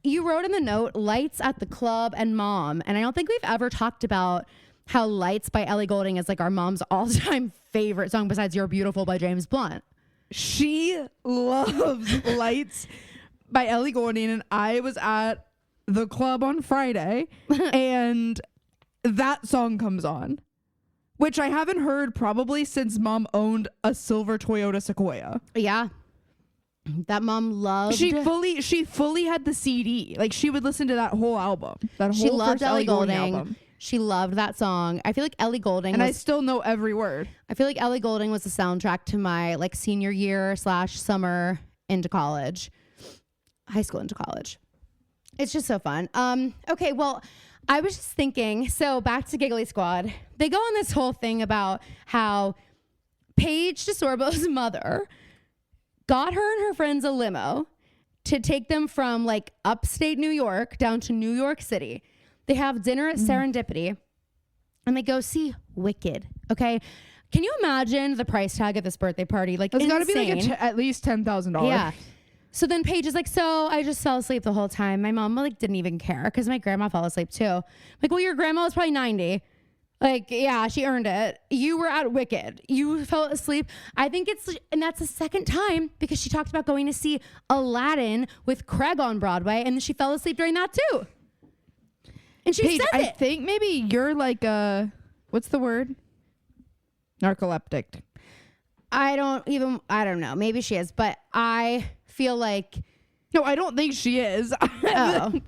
You wrote in the note, Lights at the Club and Mom. And I don't think we've ever talked about how Lights by Ellie Goulding is like our mom's all-time favorite song besides You're Beautiful by James Blunt. She loves Lights by Ellie Goulding, and I was at the club on Friday, and that song comes on, which I haven't heard probably since Mom owned a silver Toyota Sequoia. Yeah. That mom loved. She fully had the CD. Like she would listen to that whole album. She loved Ellie Goulding album. She loved that song. I feel like Ellie Goulding, and I still know every word. I feel like Ellie Goulding was the soundtrack to my like senior year / summer into college, high school into college. It's just so fun. Okay, well, I was just thinking. So back to Giggly Squad. They go on this whole thing about how Paige DeSorbo's mother got her and her friends a limo to take them from like upstate New York down to New York City. They have dinner at Serendipity and they go see Wicked. Okay. Can you imagine the price tag of this birthday party? Like, it's got to be like at least $10,000. Yeah. So then Paige is like, so I just fell asleep the whole time. My mom like didn't even care because my grandma fell asleep too. I'm like, well, your grandma was probably 90. Like, yeah, she earned it. You were at Wicked. You fell asleep. I think and that's the second time because she talked about going to see Aladdin with Craig on Broadway, and then she fell asleep during that too. And she said I think maybe you're like what's the word? Narcoleptic. I don't know. Maybe she is, but I feel like. No, I don't think she is. Oh.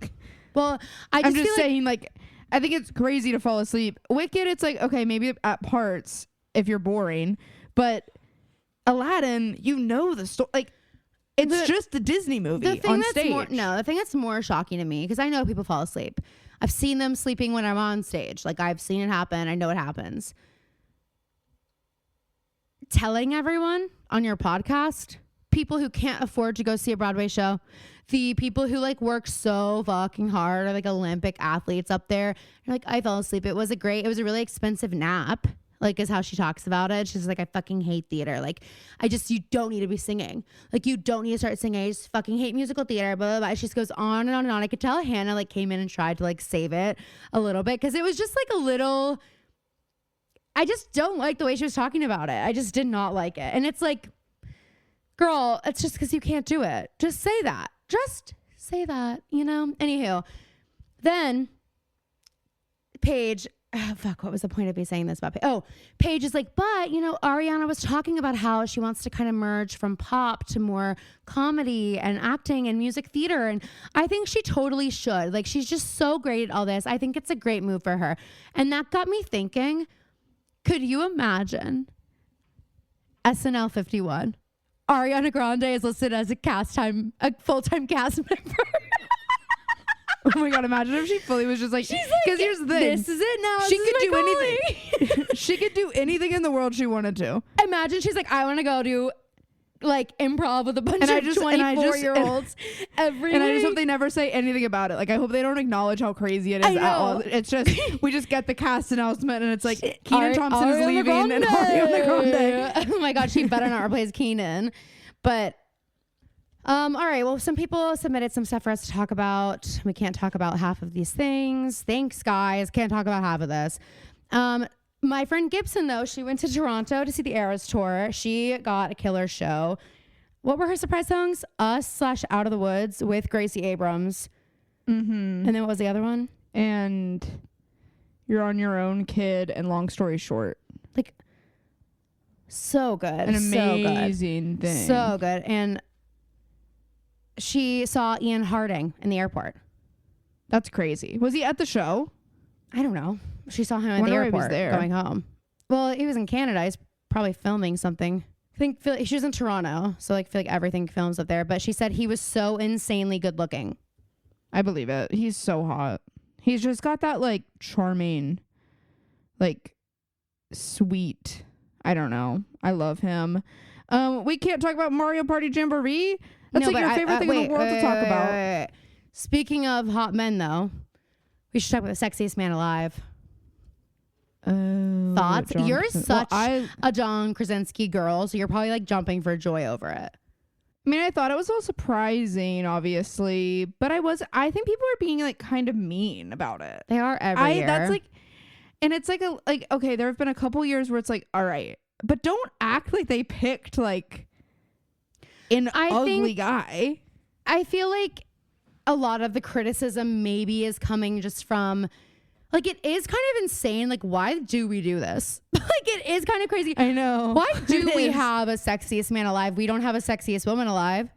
Well, I'm just saying like I think it's crazy to fall asleep. Wicked, it's like, okay, maybe at parts if you're boring, but Aladdin, you know the story. Like, it's just the Disney movie on stage. The thing that's more shocking to me, because I know people fall asleep. I've seen them sleeping when I'm on stage. Like, I've seen it happen. I know it happens. Telling everyone on your podcast, people who can't afford to go see a Broadway show, the people who like work so fucking hard are like Olympic athletes up there. You're like, I fell asleep. It was a really expensive nap. like is how she talks about it. She's like, I fucking hate theater. Like, you don't need to be singing. Like, you don't need to start singing. I just fucking hate musical theater, blah, blah, blah. She just goes on and on and on. I could tell Hannah like came in and tried to like save it a little bit because it was just like a little, I just don't like the way she was talking about it. I just did not like it. And it's like, girl, it's just because you can't do it. Just say that. Just say that, you know? Anywho, then Paige, what was the point of me saying this about Paige? Oh, Paige is like, but, you know, Ariana was talking about how she wants to kind of merge from pop to more comedy and acting and music theater. And I think she totally should. Like, she's just so great at all this. I think it's a great move for her. And that got me thinking, could you imagine SNL 51? Ariana Grande is listed as a full-time cast member. Oh my God, imagine if she fully was just like, because here's the thing. This is it now. She could do anything. She could do anything in the world she wanted to. Imagine she's like, I want to go do like improv with a bunch of 24-year-olds every week. And I just hope they never say anything about it. Like, I hope they don't acknowledge how crazy it is at all. It's just, we just get the cast announcement and it's like, Kenan Thompson is leaving and Ariana Grande. Oh my God, she better not replace Kenan. But all right, well, some people submitted some stuff for us to talk about. We can't talk about half of these things. Thanks, guys. Can't talk about half of this. My friend Gibson, though, she went to Toronto to see the Eras tour. She got a killer show. What were her surprise songs? Us/Out of the Woods with Gracie Abrams. Mm-hmm. And then what was the other one? And You're on Your Own, Kid, and Long Story Short. Like, so good. An amazing thing. So good. And she saw Ian Harding in the airport. That's crazy. Was he at the show? I don't know. She saw him at the airport going home. Well, he was in Canada. He's probably filming something. I think she was in Toronto, so like, I feel like everything films up there. But she said he was so insanely good looking. I believe it. He's so hot. He's just got that like charming, like sweet. I don't know. I love him. We can't talk about Mario Party Jamboree. That's like your favorite thing in the world to talk about. Wait. Speaking of hot men, though, we should talk about the sexiest man alive. Thoughts? You're such a John Krasinski girl, so you're probably like jumping for joy over it. I mean, I thought it was a little surprising, obviously, but I think people are being like kind of mean about it. They are every year. That's like, and it's like okay, there have been a couple years where it's like, all right, but don't act like they picked like an ugly guy. I feel like a lot of the criticism maybe is coming just from, like, it is kind of insane. Like, why do we do this? Like, it is kind of crazy. I know. Why do we have a sexiest man alive? We don't have a sexiest woman alive.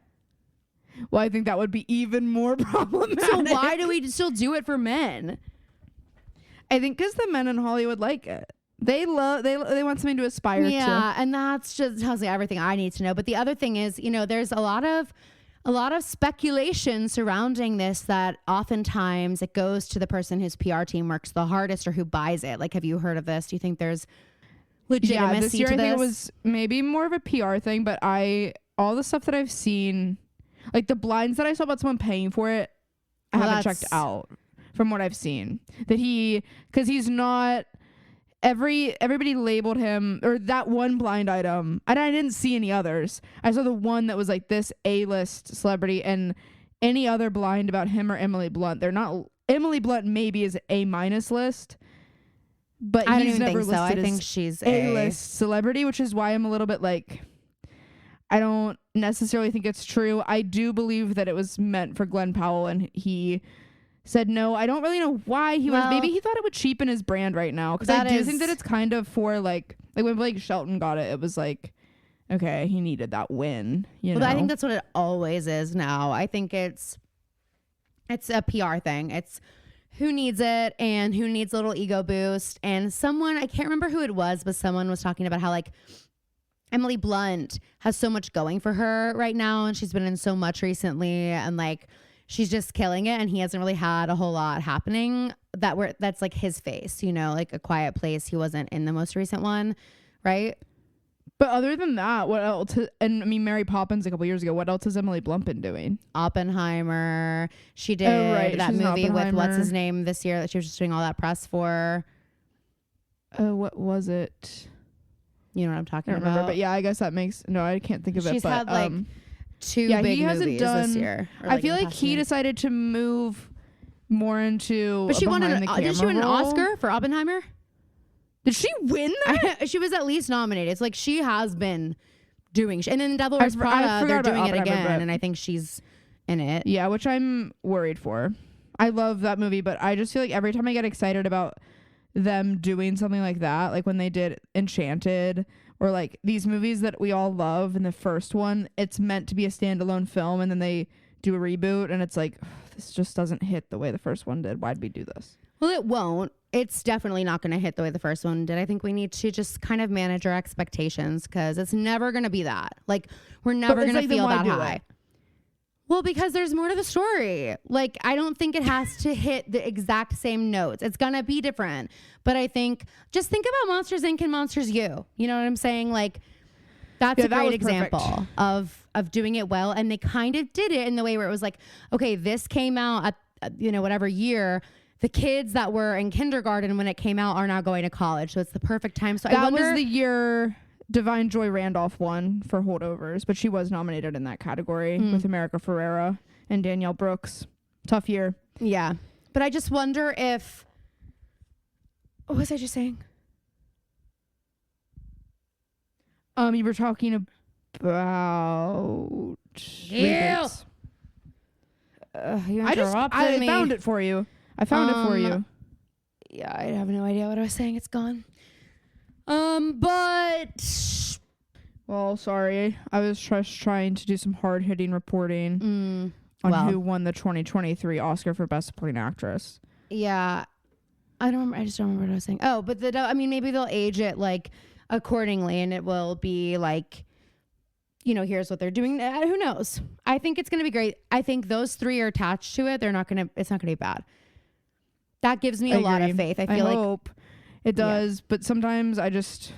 Well, I think that would be even more problematic. So why do we still do it for men? I think because the men in Hollywood like it. They want something to aspire to. Yeah, and that's just tells me everything I need to know. But the other thing is, you know, there's a lot of speculation surrounding this that oftentimes it goes to the person whose PR team works the hardest or who buys it. Like, have you heard of this? Do you think there's legitimacy this year, to I this? think it was maybe more of a PR thing, but all the stuff that I've seen, like the blinds that I saw about someone paying for it, I haven't checked out from what I've seen. That because he's not. Everybody labeled him, or that one blind item, and I didn't see any others. I saw the one that was like this A-list celebrity, and any other blind about him or Emily Blunt. They're not. Emily Blunt maybe is A- list, but I he's don't never think so. listed I think as she's A-list celebrity, which is why I'm a little bit like, I don't necessarily think it's true. I do believe that it was meant for Glenn Powell, and he said no. I don't really know why he was. Maybe he thought it would cheapen his brand right now, because I do think that it's kind of for like when Blake Shelton got it, it was like, okay, he needed that win. You know, I think that's what it always is now. I think it's a PR thing. It's who needs it and who needs a little ego boost. And someone, I can't remember who it was, but someone was talking about how like Emily Blunt has so much going for her right now, and she's been in so much recently, and like she's just killing it, and he hasn't really had a whole lot happening that's like his face, you know, like A Quiet Place. He wasn't in the most recent one, right? But other than that, what else? And I mean, Mary Poppins a couple years ago. What else has Emily Blunt been doing? Oppenheimer. She did that movie with what's his name this year that she was just doing all that press for. What was it? You know what I'm I talking don't about? remember, but yeah, I guess that makes no. I can't think of it. She's But had like 2 yeah, big he hasn't movies done this year. Or, I feel in the like past he year. decided to move more into. But she won behind the did she win an camera role. Oscar for Oppenheimer? Did she win that? She was at least nominated. It's like she has been doing and then Devil I Wears forgot Prada, they're about doing it Oppenheimer, again, but- and I think she's in it. Yeah, which I'm worried for. I love that movie, but I just feel like every time I get excited about them doing something like that, like when they did Enchanted or like these movies that we all love, in the first one, it's meant to be a standalone film, and then they do a reboot, and it's like, this just doesn't hit the way the first one did. Why'd we do this? Well, it won't. It's definitely not going to hit the way the first one did. I think we need to just kind of manage our expectations because it's never going to be that. Like, we're never going to like, then feel why that do high. it? Well, because there's more to the story. Like, I don't think it has to hit the exact same notes. It's going to be different. But I think, just think about Monsters, Inc. and Monsters U. You know what I'm saying? Like, that's a that great was example perfect. of doing it well. And they kind of did it in the way where it was like, okay, this came out at, whatever year. The kids that were in kindergarten when it came out are now going to college. So it's the perfect time. So I That wonder, was the year Divine Joy Randolph won for Holdovers, but she was nominated in that category with America Ferrera and Danielle Brooks. Tough year. yeah. But I just wonder if, what was I just saying? You were talking about Yeah. reboots. You I interrupted me. found it for you. I found it for you. Yeah, I have no idea what I was saying. It's gone. But Well, sorry. I was just trying to do some hard-hitting reporting on well. who won the 2023 Oscar for Best Supporting Actress. yeah, I don't remember. I just don't remember what I was saying. Oh, but maybe they'll age it like accordingly, and it will be like, here's what they're doing. Who knows? I think it's gonna be great. I think those three are attached to it. It's not gonna be bad. That gives me a lot of faith. I feel like hope it does, but sometimes I just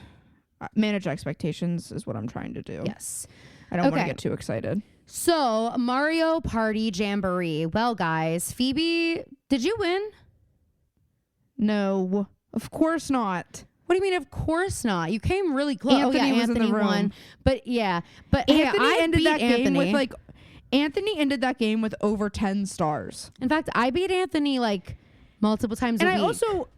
manage expectations is what I'm trying to do. yes. I don't want to Okay. get too excited. So Mario Party Jamboree. Well, guys, Phoebe, did you win? No, of course not. What do you mean? Of course not. You came really close. Anthony was in the room. won. But yeah, but Anthony I ended beat that game Anthony. with Anthony ended that game with over 10 stars. In fact, I beat Anthony like multiple times And a I week. also,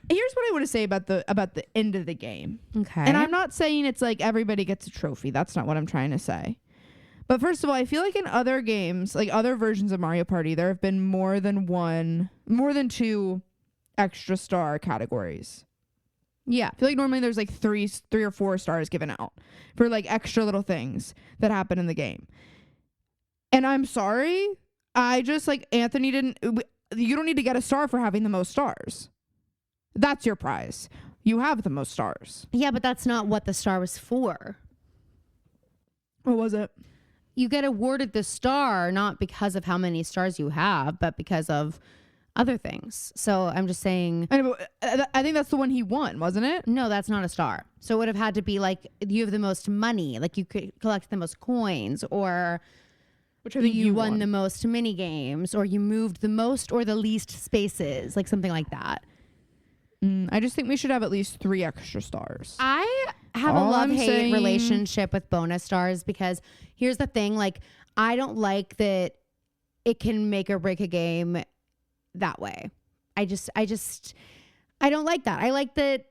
here's what I want to say about the end of the game. Okay. And I'm not saying it's like everybody gets a trophy. That's not what I'm trying to say. But first of all, I feel like in other games, like other versions of Mario Party, there have been more than two extra star categories. Yeah. I feel like normally there's like three or four stars given out for like extra little things that happen in the game. And I'm sorry, I just Anthony didn't. You don't need to get a star for having the most stars. That's your prize. You have the most stars. Yeah, but that's not what the star was for. What was it? You get awarded the star not because of how many stars you have, but because of other things. So I'm just saying, I think that's the one he won, wasn't it? no, that's not a star. So it would have had to be like you have the most money, like you could collect the most coins, or Which I think you won the most mini games, or you moved the most or the least spaces, like something like that. I just think we should have at least 3 extra stars. I have All a I'm love-hate saying- relationship with bonus stars because here's the thing, like I don't like that it can make or break a game that way. I don't like that. I like that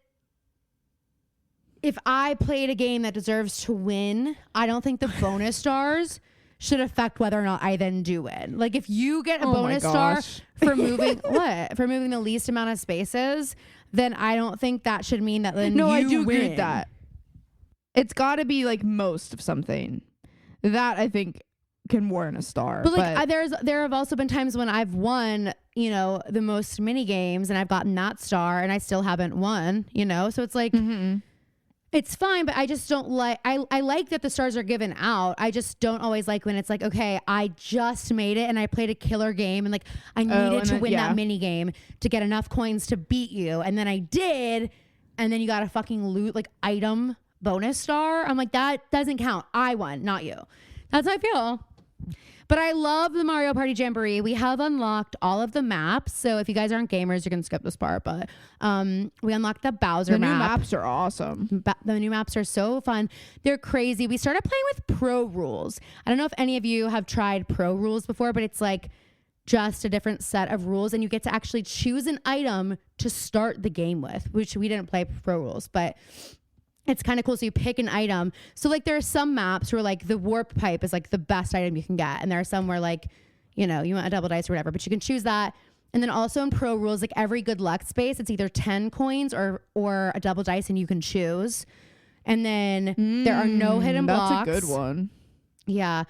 if I played a game that deserves to win, I don't think the bonus stars should affect whether or not I then do win. Like if you get a Oh my bonus star gosh. for moving for moving the least amount of spaces, then I don't think that should mean that then No, you I do win. agree with that. It's got to be like most of something. That I think can warrant a star. But like there have also been times when I've won, the most mini games and I've gotten that star and I still haven't won, So it's like it's fine, but I just don't like I like that the stars are given out. I just don't always like when it's like, okay, I just made it and I played a killer game and like I needed to win that mini game to get enough coins to beat you, and then I did, and then you got a fucking loot like item bonus star. I'm like, that doesn't count. I won, not you. That's how I feel. But I love the Mario Party Jamboree. We have unlocked all of the maps. So if you guys aren't gamers, you can skip this part. But we unlocked the Bowser map. The new maps are awesome. The new maps are so fun. They're crazy. We started playing with Pro Rules. I don't know if any of you have tried Pro Rules before, but it's like just a different set of rules. And you get to actually choose an item to start the game with, which we didn't play Pro Rules. But it's kind of cool. So you pick an item. So like there are some maps where like the warp pipe is like the best item you can get. And there are some where like, you know, you want a double dice or whatever, but you can choose that. And then also in Pro Rules, like every good luck space, it's either 10 coins or a double dice and you can choose. And then there are no hidden blocks. That's a good one. Yeah.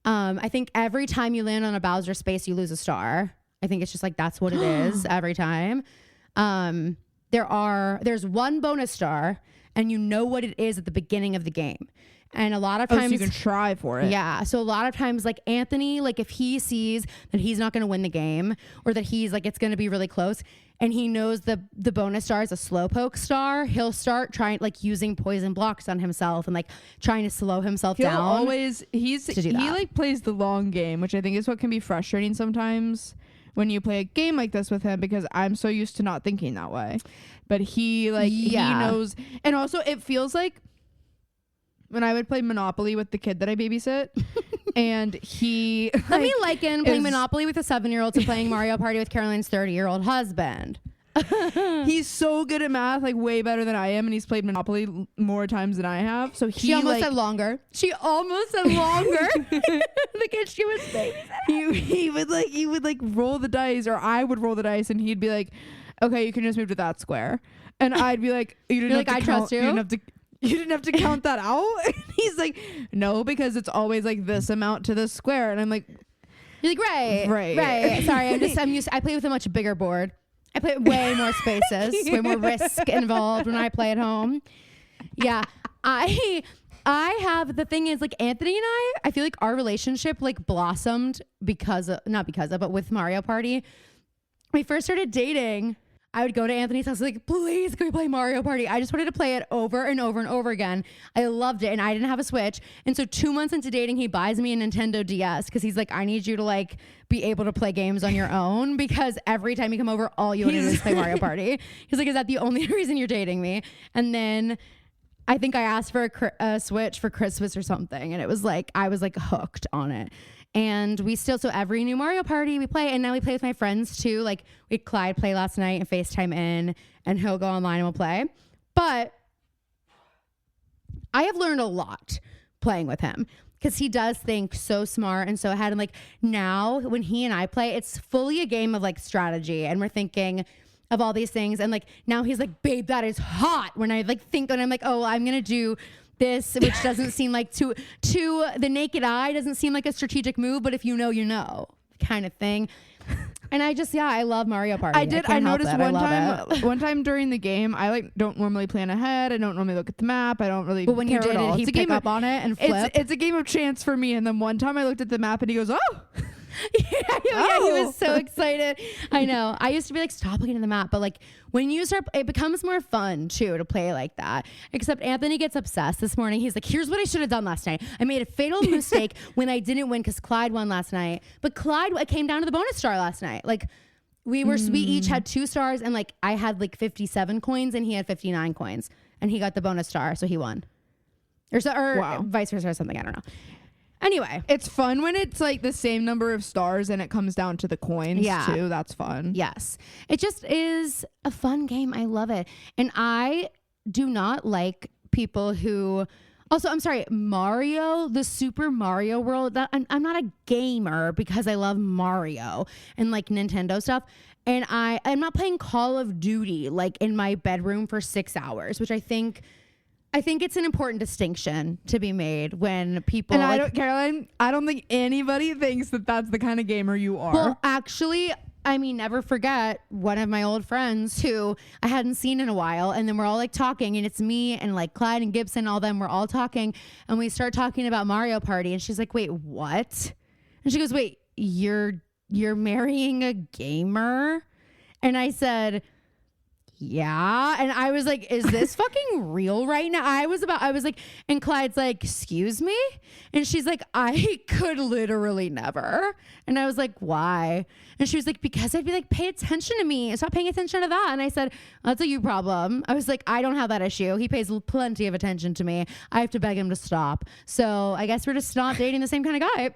I think every time you land on a Bowser space, you lose a star. I think it's just like, that's what it is every time. There's one bonus star and you know what it is at the beginning of the game. And a lot of times so you can try for it. Yeah. So a lot of times like Anthony, like if he sees that he's not going to win the game or that he's like, it's going to be really close and he knows the bonus star is a slowpoke star, he'll start trying like using poison blocks on himself and like trying to slow himself down. He like plays the long game, which I think is what can be frustrating sometimes when you play a game like this with him, because I'm so used to not thinking that way. But he knows. And also it feels like when I would play Monopoly with the kid that I babysit and he let me liken playing Monopoly with a 7-year-old to playing Mario Party with Caroline's 30-year-old husband. He's so good at math, like way better than I am, and he's played Monopoly more times than I have. So she almost said longer. She almost said longer. The kid she was babysitting. He would roll the dice, or I would roll the dice, and he'd be like, "Okay, you can just move to that square," and I'd be like, "You didn't have to count. You didn't have to count that out." And he's like, "No, because it's always like this amount to this square," and I'm like, "You're like right. Sorry, I play with a much bigger board. I play way more spaces, way more risk involved when I play at home. Yeah, I have, the thing is like Anthony and I feel like our relationship like blossomed but with Mario Party. When we first started dating, I would go to Anthony's house like, please, can we play Mario Party? I just wanted to play it over and over and over again. I loved it, and I didn't have a Switch. And so 2 months into dating, he buys me a Nintendo DS because he's like, I need you to like be able to play games on your own, because every time you come over, all you want to do is play Mario Party. He's like, is that the only reason you're dating me? And then I think I asked for a Switch for Christmas or something, and it was like, I was like hooked on it. And so every new Mario Party we play, and now we play with my friends too. Like we had Clyde play last night and FaceTime in, and he'll go online and we'll play. But I have learned a lot playing with him, because he does think so smart and so ahead. And like now when he and I play, it's fully a game of like strategy, and we're thinking of all these things. And like now he's like, babe, that is hot. When I like think, and I'm like, oh, I'm going to do this, which doesn't seem like to the naked eye doesn't seem like a strategic move, but if you know, you know, kind of thing. And I love Mario Party. I noticed one time during the game, I like don't normally plan ahead. I don't normally look at the map. I don't really. But when you did it, he pick up on it and flip. It's a game of chance for me. And then one time I looked at the map and he goes, "Oh." Yeah, he was so excited. I know. I used to be like, stop looking at the map. But like when you start, it becomes more fun too to play like that. Except Anthony gets obsessed this morning. He's like, here's what I should have done last night. I made a fatal mistake when I didn't win because Clyde won last night. But Clyde came down to the bonus star last night. Like we each had 2 stars, and like I had like 57 coins and he had 59 coins, and he got the bonus star, so he won. Or vice versa or something. I don't know. Anyway, it's fun when it's like the same number of stars and it comes down to the coins too. That's fun. Yes. It just is a fun game. I love it. And I do not like people who also, I'm sorry, Mario, the Super Mario World, I'm not a gamer because I love Mario and like Nintendo stuff. And I'm not playing Call of Duty like in my bedroom for 6 hours, which I think it's an important distinction to be made when people. And Caroline, I don't think anybody thinks that that's the kind of gamer you are. Well, actually, I mean, never forget one of my old friends who I hadn't seen in a while, and then we're all like talking, and it's me and like Clyde and Gibson, all them. We're all talking, and we start talking about Mario Party, and she's like, "Wait, what?" And she goes, "Wait, you're marrying a gamer?" And I said, yeah. And I was like, is this fucking real right now? I was like, and Clyde's like, excuse me? And she's like, I could literally never. And I was like, why? And she was like, because I'd be like, pay attention to me. Stop paying attention to that. And I said, that's a you problem. I was like, I don't have that issue. He pays plenty of attention to me. I have to beg him to stop. So I guess we're just not dating the same kind of guy.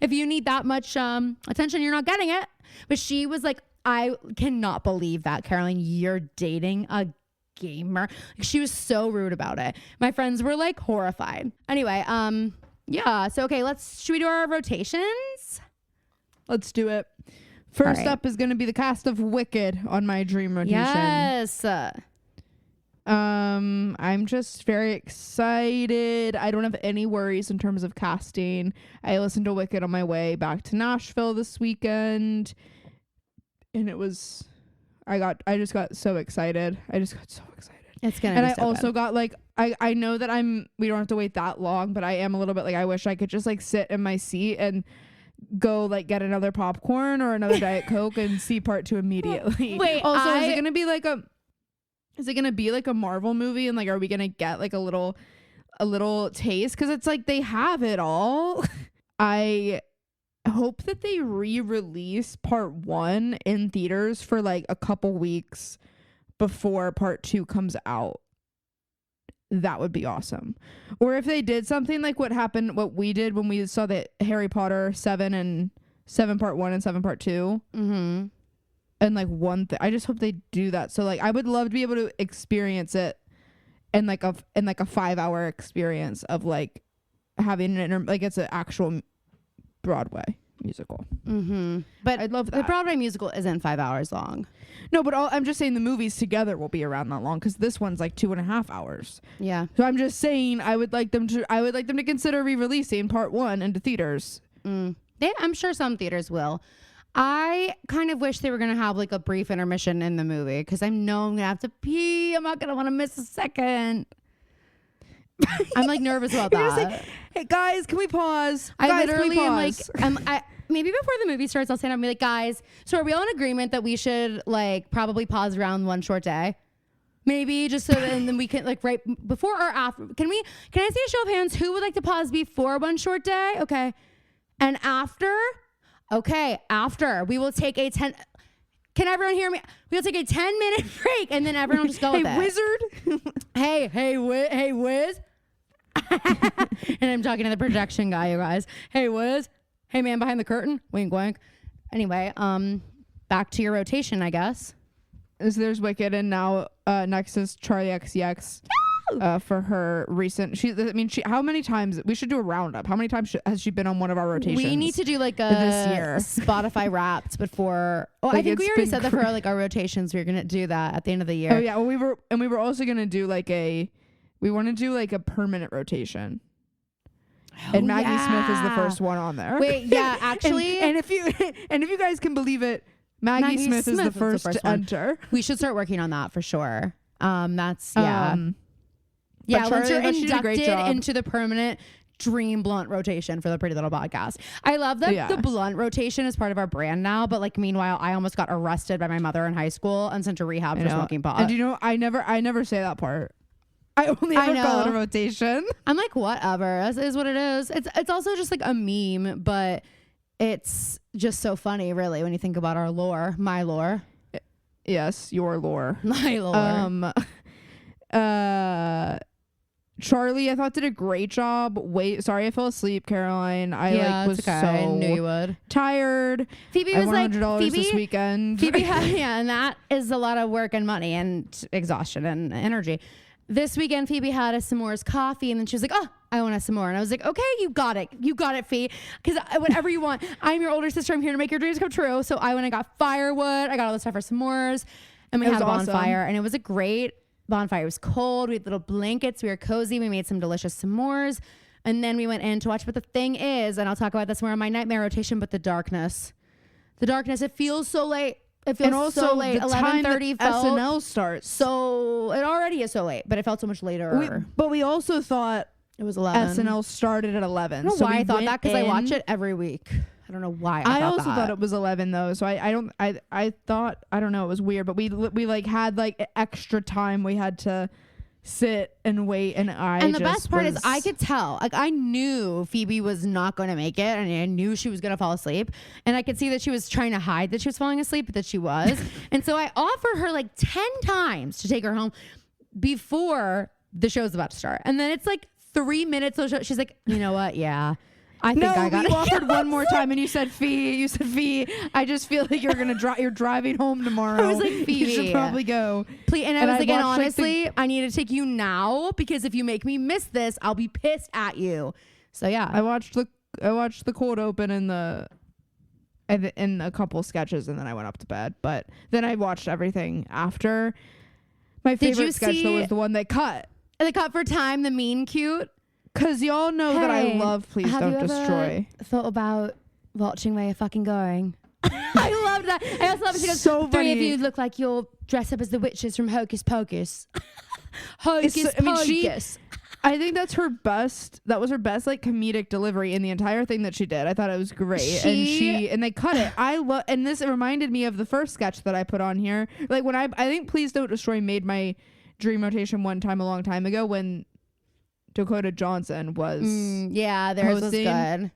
If you need that much attention, you're not getting it. But she was like, I cannot believe that, Caroline, you're dating a gamer. Like, she was so rude about it. My friends were like horrified. Anyway, yeah. So, okay, should we do our rotations? Let's do it. First right. up is going to be the cast of Wicked on my dream rotation. Yes. I'm just very excited. I don't have any worries in terms of casting. I listened to Wicked on my way back to Nashville this weekend, and it was, I just got so excited. It's gonna and be I so also good. Got like, I know that we don't have to wait that long, but I am a little bit like, I wish I could just like sit in my seat and go like get another popcorn or another Diet Coke and see part 2 immediately. Wait, also, is it gonna be like a Marvel movie, and like, are we gonna get like a little taste? Because it's like they have it all. I hope that they re-release part 1 in theaters for like a couple weeks before part 2 comes out. That would be awesome. Or if they did something like what we did when we saw the Harry Potter 7 part 1 and 7 part 2. Mm-hmm. And like I just hope they do that. So like, I would love to be able to experience it in like a 5-hour experience of like having like it's an actual Broadway musical. Mm-hmm. But I'd love that. The Broadway musical isn't 5 hours long. No, but I'm just saying the movies together will be around that long, because this one's like 2.5 hours. Yeah. So I'm just saying I would like them to consider re-releasing part 1 into theaters. I'm sure some theaters will. I kind of wish they were going to have like a brief intermission in the movie, because I know I'm going to have to pee. I'm not going to want to miss a second. I'm like nervous about that. Like, hey guys, can we pause? I literally am like, maybe before the movie starts, I'll stand up and be like, guys, so are we all in agreement that we should like probably pause around One Short Day? Maybe just so and then we can like right before or after. Can I see a show of hands who would like to pause before One Short Day? Okay. And after? Okay, after. We will take a 10. Can everyone hear me? We'll take a 10-minute break, and then everyone will just go with it. Wizard. Hey, Wiz. And I'm talking to the projection guy, you guys. Hey, Wiz. Hey, man behind the curtain. Wink, wink. Anyway, back to your rotation, I guess. There's Wicked, and now next is Charlie XCX. For her recent, how many times, we should do a roundup. How many times has she been on one of our rotations? We need to do like a this year. Spotify Wrapped before. Oh, like, I think we already said that for like our rotations. We were gonna do that at the end of the year. Oh yeah, well, we were also gonna do like we want to do like a permanent rotation. And Maggie Smith is the first one on there. Wait, yeah, actually, and if you guys can believe it, Maggie Smith is the first to enter. We should start working on that for sure. That's yeah. Yeah, once you're inducted into the permanent Dream Blunt rotation for the Pretty Little Podcast. I love that the Blunt rotation is part of our brand now, but like meanwhile, I almost got arrested by my mother in high school and sent to rehab for smoking pot. And you know, I never say that part. I only ever call it a rotation. I'm like, whatever. This is what it is. It's also just like a meme, but it's just so funny, really, when you think about our lore, my lore. Yes, your lore. My lore. Charlie, I thought did a great job. Sorry I fell asleep, Caroline. I was okay. so I knew you would. Tired. Phoebe was like, $100 this weekend. Phoebe had, and that is a lot of work and money and exhaustion and energy. This weekend, Phoebe had a s'mores coffee, and then she was like, "Oh, I want a s'more." And I was like, "Okay, you got it, Phoebe. Because whatever you want. I'm your older sister. I'm here to make your dreams come true." So I went and got firewood. I got all the stuff for s'mores, and we had a bonfire, and it was a great bonfire. It was cold. We had little blankets. We were cozy. We made some delicious s'mores, and then we went in to watch. But the thing is, and I'll talk about this more on my nightmare rotation, but the darkness. It feels so late. It feels so late. 11:30 SNL starts. So it already is so late, but it felt so much later. But we also thought it was 11. SNL started at 11. I don't know why I thought that, because I watch it every week. I I don't know why I also thought it was 11 though, so I thought, I don't know, it was weird, but we like had like extra time we had to sit and wait, and the best part is I could tell, like I knew Phoebe was not going to make it, and I knew she was going to fall asleep, and I could see that she was trying to hide that she was falling asleep, but that she was. And so I offered her like 10 times to take her home before the show's about to start, and then it's like 3 minutes of the show, she's like, you know what, yeah, I think I got it. You offered one more time, and you said, Fee, I just feel like you're driving home tomorrow. I was like, Phoebe, you should probably go. Please. And I was like, and honestly, I need to take you now, because if you make me miss this, I'll be pissed at you. So yeah, I watched the cold open in a couple sketches, and then I went up to bed. But then I watched everything after. My favorite sketch though was the one they cut. They cut for time, the mean cute. Because y'all know that I love Please Don't Destroy. Thought about watching where you're fucking going? I loved that. I also love it. She goes, so three funny. of you look like you're dressed up as the witches from Hocus Pocus. Pocus. I think that's her best. That was her best like comedic delivery in the entire thing that she did. I thought it was great. And they cut it. And this reminded me of the first sketch that I put on here. Like when I think Please Don't Destroy made my dream rotation one time a long time ago when Dakota Johnson was theirs was good. And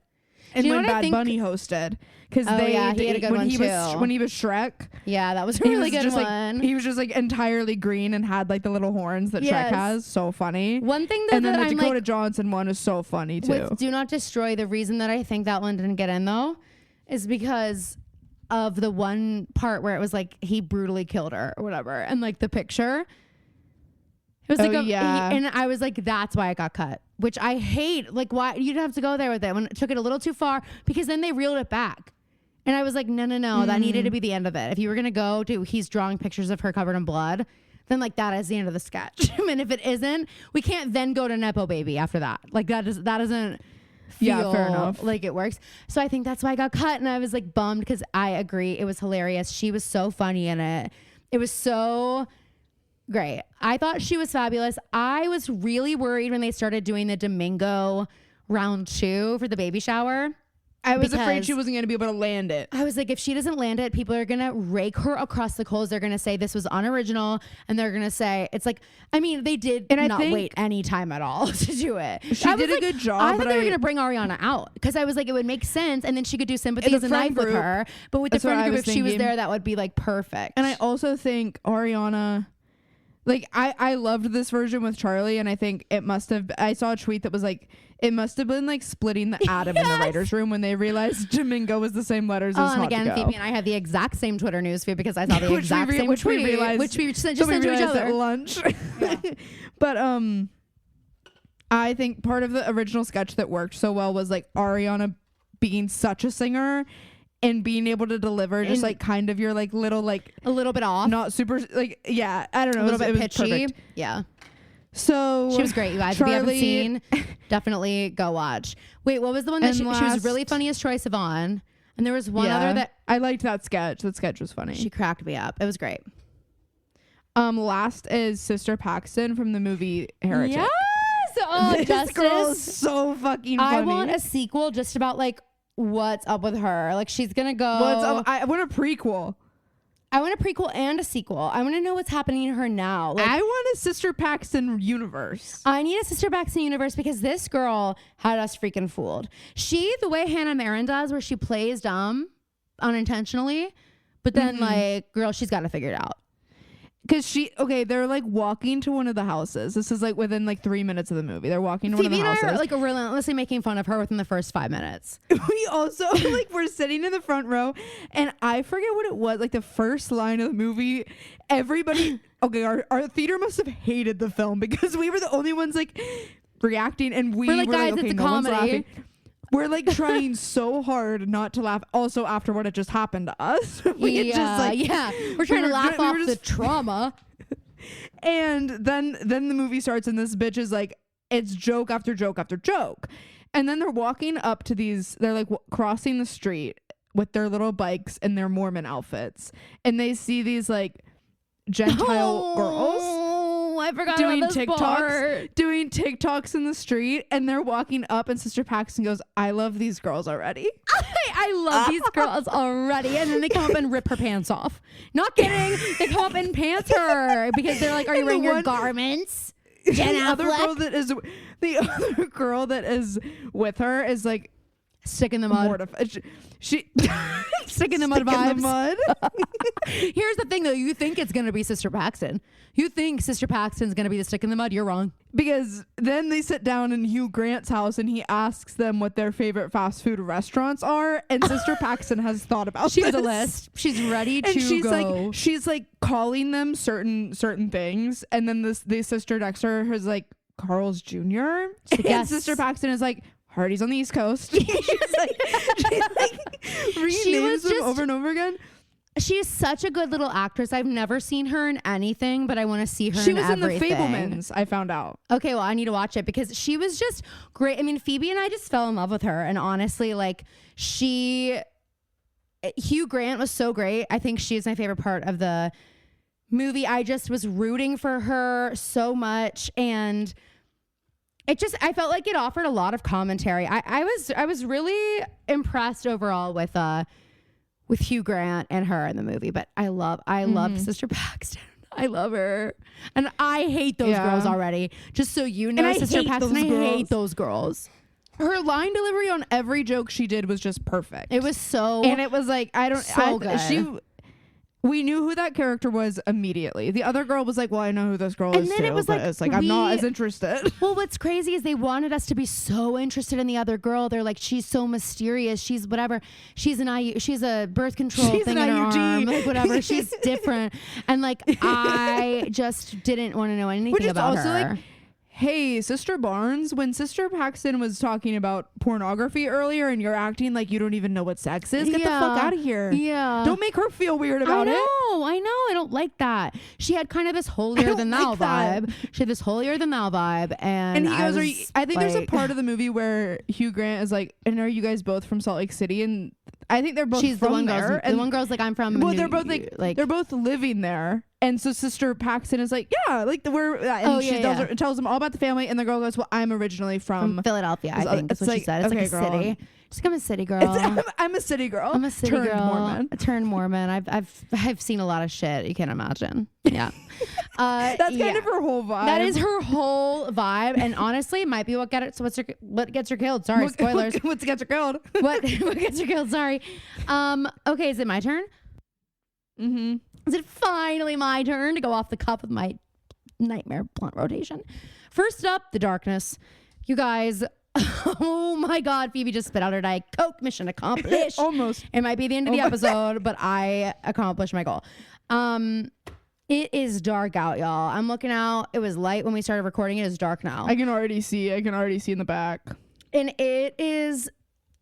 when Bad Bunny hosted, because he had a good one too. When he was Shrek, that was a really good one. Like, he was just like entirely green and had like the little horns that Shrek has. So funny. One thing though, and then that the Dakota Johnson one is so funny too. With Do Not Destroy, the reason that I think that one didn't get in though is because of the one part where it was like he brutally killed her or whatever, and like the picture. It was and I was like, that's why it got cut, which I hate. Like, why you'd have to go there with it when it took it a little too far, because then they reeled it back. And I was like, no, that needed to be the end of it. If you were going to go to he's drawing pictures of her covered in blood, then like that is the end of the sketch. And if it isn't, we can't then go to Nepo Baby after that. Like that doesn't feel fair enough. like it works. So I think that's why I got cut. And I was like bummed, because I agree. It was hilarious. She was so funny in it. It was so great. I thought she was fabulous. I was really worried when they started doing the Domingo round 2 for the baby shower. I was afraid she wasn't going to be able to land it. I was like, if she doesn't land it, people are going to rake her across the coals. They're going to say this was unoriginal. And they're going to say, it's like, I mean, they did not wait any time at all to do it. She did a good job. I thought they were going to bring Ariana out, because I was like, it would make sense. And then she could do Sympathies and Knife with her. But with the friend group, if she was there, that would be like perfect. And I also think Ariana... Like, I loved this version with Charlie, and I think it must have... I saw a tweet that was like, it must have been like splitting the atom in the writer's room when they realized Domingo was the same letters as Hot and again, to Go. Phoebe and I had the exact same Twitter newsfeed, because I saw the exact same tweet, which we just sent to each other at lunch. But I think part of the original sketch that worked so well was like Ariana being such a singer and being able to deliver just like kind of your like little like a little bit off, not super like I don't know, a little bit pitchy. Perfect. Yeah. So she was great, you guys. Charlie, if you haven't seen, definitely go watch. Wait, what was the one that she was really funny as Troye Sivan? And there was one other that I liked that sketch. That sketch was funny. She cracked me up. It was great. Last is Sister Paxton from the movie Heretic. Yes. Oh, this Justice. girl is so fucking funny. I want a sequel just about like what's up with her. Like she's gonna go. I want a prequel. I want a prequel and a sequel. I want to know what's happening to her now. Like, I want a Sister Paxton universe. I need a Sister Paxton universe, because this girl had us freaking fooled. The way Hannah Marin does, where she plays dumb unintentionally, but then like, girl, she's got to figure it out. Because they're like walking to one of the houses. This is like within like 3 minutes of the movie. They're walking to one of the houses. Phoebe and I are like relentlessly making fun of her within the first 5 minutes. We also like we're sitting in the front row, and I forget what it was. Like the first line of the movie, everybody. Our theater must have hated the film, because we were the only ones like reacting, and we're like, guys, it's a no comedy. one's laughing. We're like trying so hard not to laugh. Also, after what had just happened to us, we're trying to laugh off the trauma. And then the movie starts, and this bitch is like, it's joke after joke after joke. And then they're walking up to these. They're like crossing the street with their little bikes and their Mormon outfits, and they see these like Gentile girls. Oh, I forgot doing about this part. TikToks in the street, and they're walking up, and Sister Paxton goes, "I love these girls already." I love these girls already. And then they come up and rip her pants off. Not kidding. They come up and pants her because they're like, "Are you wearing your garments?" Jen the other Affleck? the other girl that is with her is like Stick in the mud. She Stick in the mud vibes. In the mud. Here's the thing, though. You think it's gonna be Sister Paxton. You think Sister Paxton's gonna be the stick in the mud. You're wrong. Because then they sit down in Hugh Grant's house and he asks them what their favorite fast food restaurants are, and Sister Paxton has thought about She has this. a list. She's ready to and go. She's like calling them certain things, and then the sister next to her is like Carl's Jr. And Yes. Sister Paxton is like, Hardy's on the East Coast. She renames them over and over again. She is such a good little actress. I've never seen her in anything, but I want to see her She in was everything. in The Fabelmans, I found out. Okay, well, I need to watch it because she was just great. I mean, Phoebe and I just fell in love with her. And honestly, like, Hugh Grant was so great. I think she is my favorite part of the movie. I just was rooting for her so much. And I felt like it offered a lot of commentary. I was really impressed overall with Hugh Grant and her in the movie, but I love Sister Paxton. I love her, and I hate those girls already. Just so you know, Sister Paxton, I hate those girls. Her line delivery on every joke she did was just perfect. It was so, and it was like good. We knew who that character was immediately. The other girl was like, "Well, I know who this girl is." And then too, it was but like, it's like I'm not as interested. Well, what's crazy is they wanted us to be so interested in the other girl. They're like, she's so mysterious. She's whatever. She's she's a birth control thing in her arm. Like whatever. She's different. And like, I just didn't want to know anything about her. Like, hey, Sister Barnes, when Sister Paxton was talking about pornography earlier and you're acting like you don't even know what sex is, get the fuck out of here. Yeah. Don't make her feel weird about it. I know. I don't like that. She had kind of this holier than thou vibe. She had this holier than thou vibe. And he goes, I think there's a like, part of the movie where Hugh Grant is like, and are you guys both from Salt Lake City? And I think they're both she's from the one there. The one girl's like, I'm from. Well, they're both like they're both living there. And so Sister Paxton is like, yeah, like she tells them all about the family. And the girl goes, well, I'm originally from Philadelphia, I think. That's what she said. It's like a city. She's like, I'm a city girl. I'm a city girl. I'm a city turned girl. Mormon. Turned Mormon. I've seen a lot of shit. You can't imagine. Yeah. That's kind of her whole vibe. That is her whole vibe. And honestly, it might be what gets her killed. Sorry, spoilers. What gets her killed? What gets her killed? Sorry. Okay, is it my turn? Mm-hmm. Is it finally my turn to go off the cuff with my nightmare blunt rotation? First up, The Darkness. You guys, oh my God, Phoebe just spit out her Diet Coke. Mission accomplished. Almost. It might be the end of the episode, but I accomplished my goal. It is dark out, y'all. I'm looking out. It was light when we started recording. It is dark now. I can already see in the back. And it is,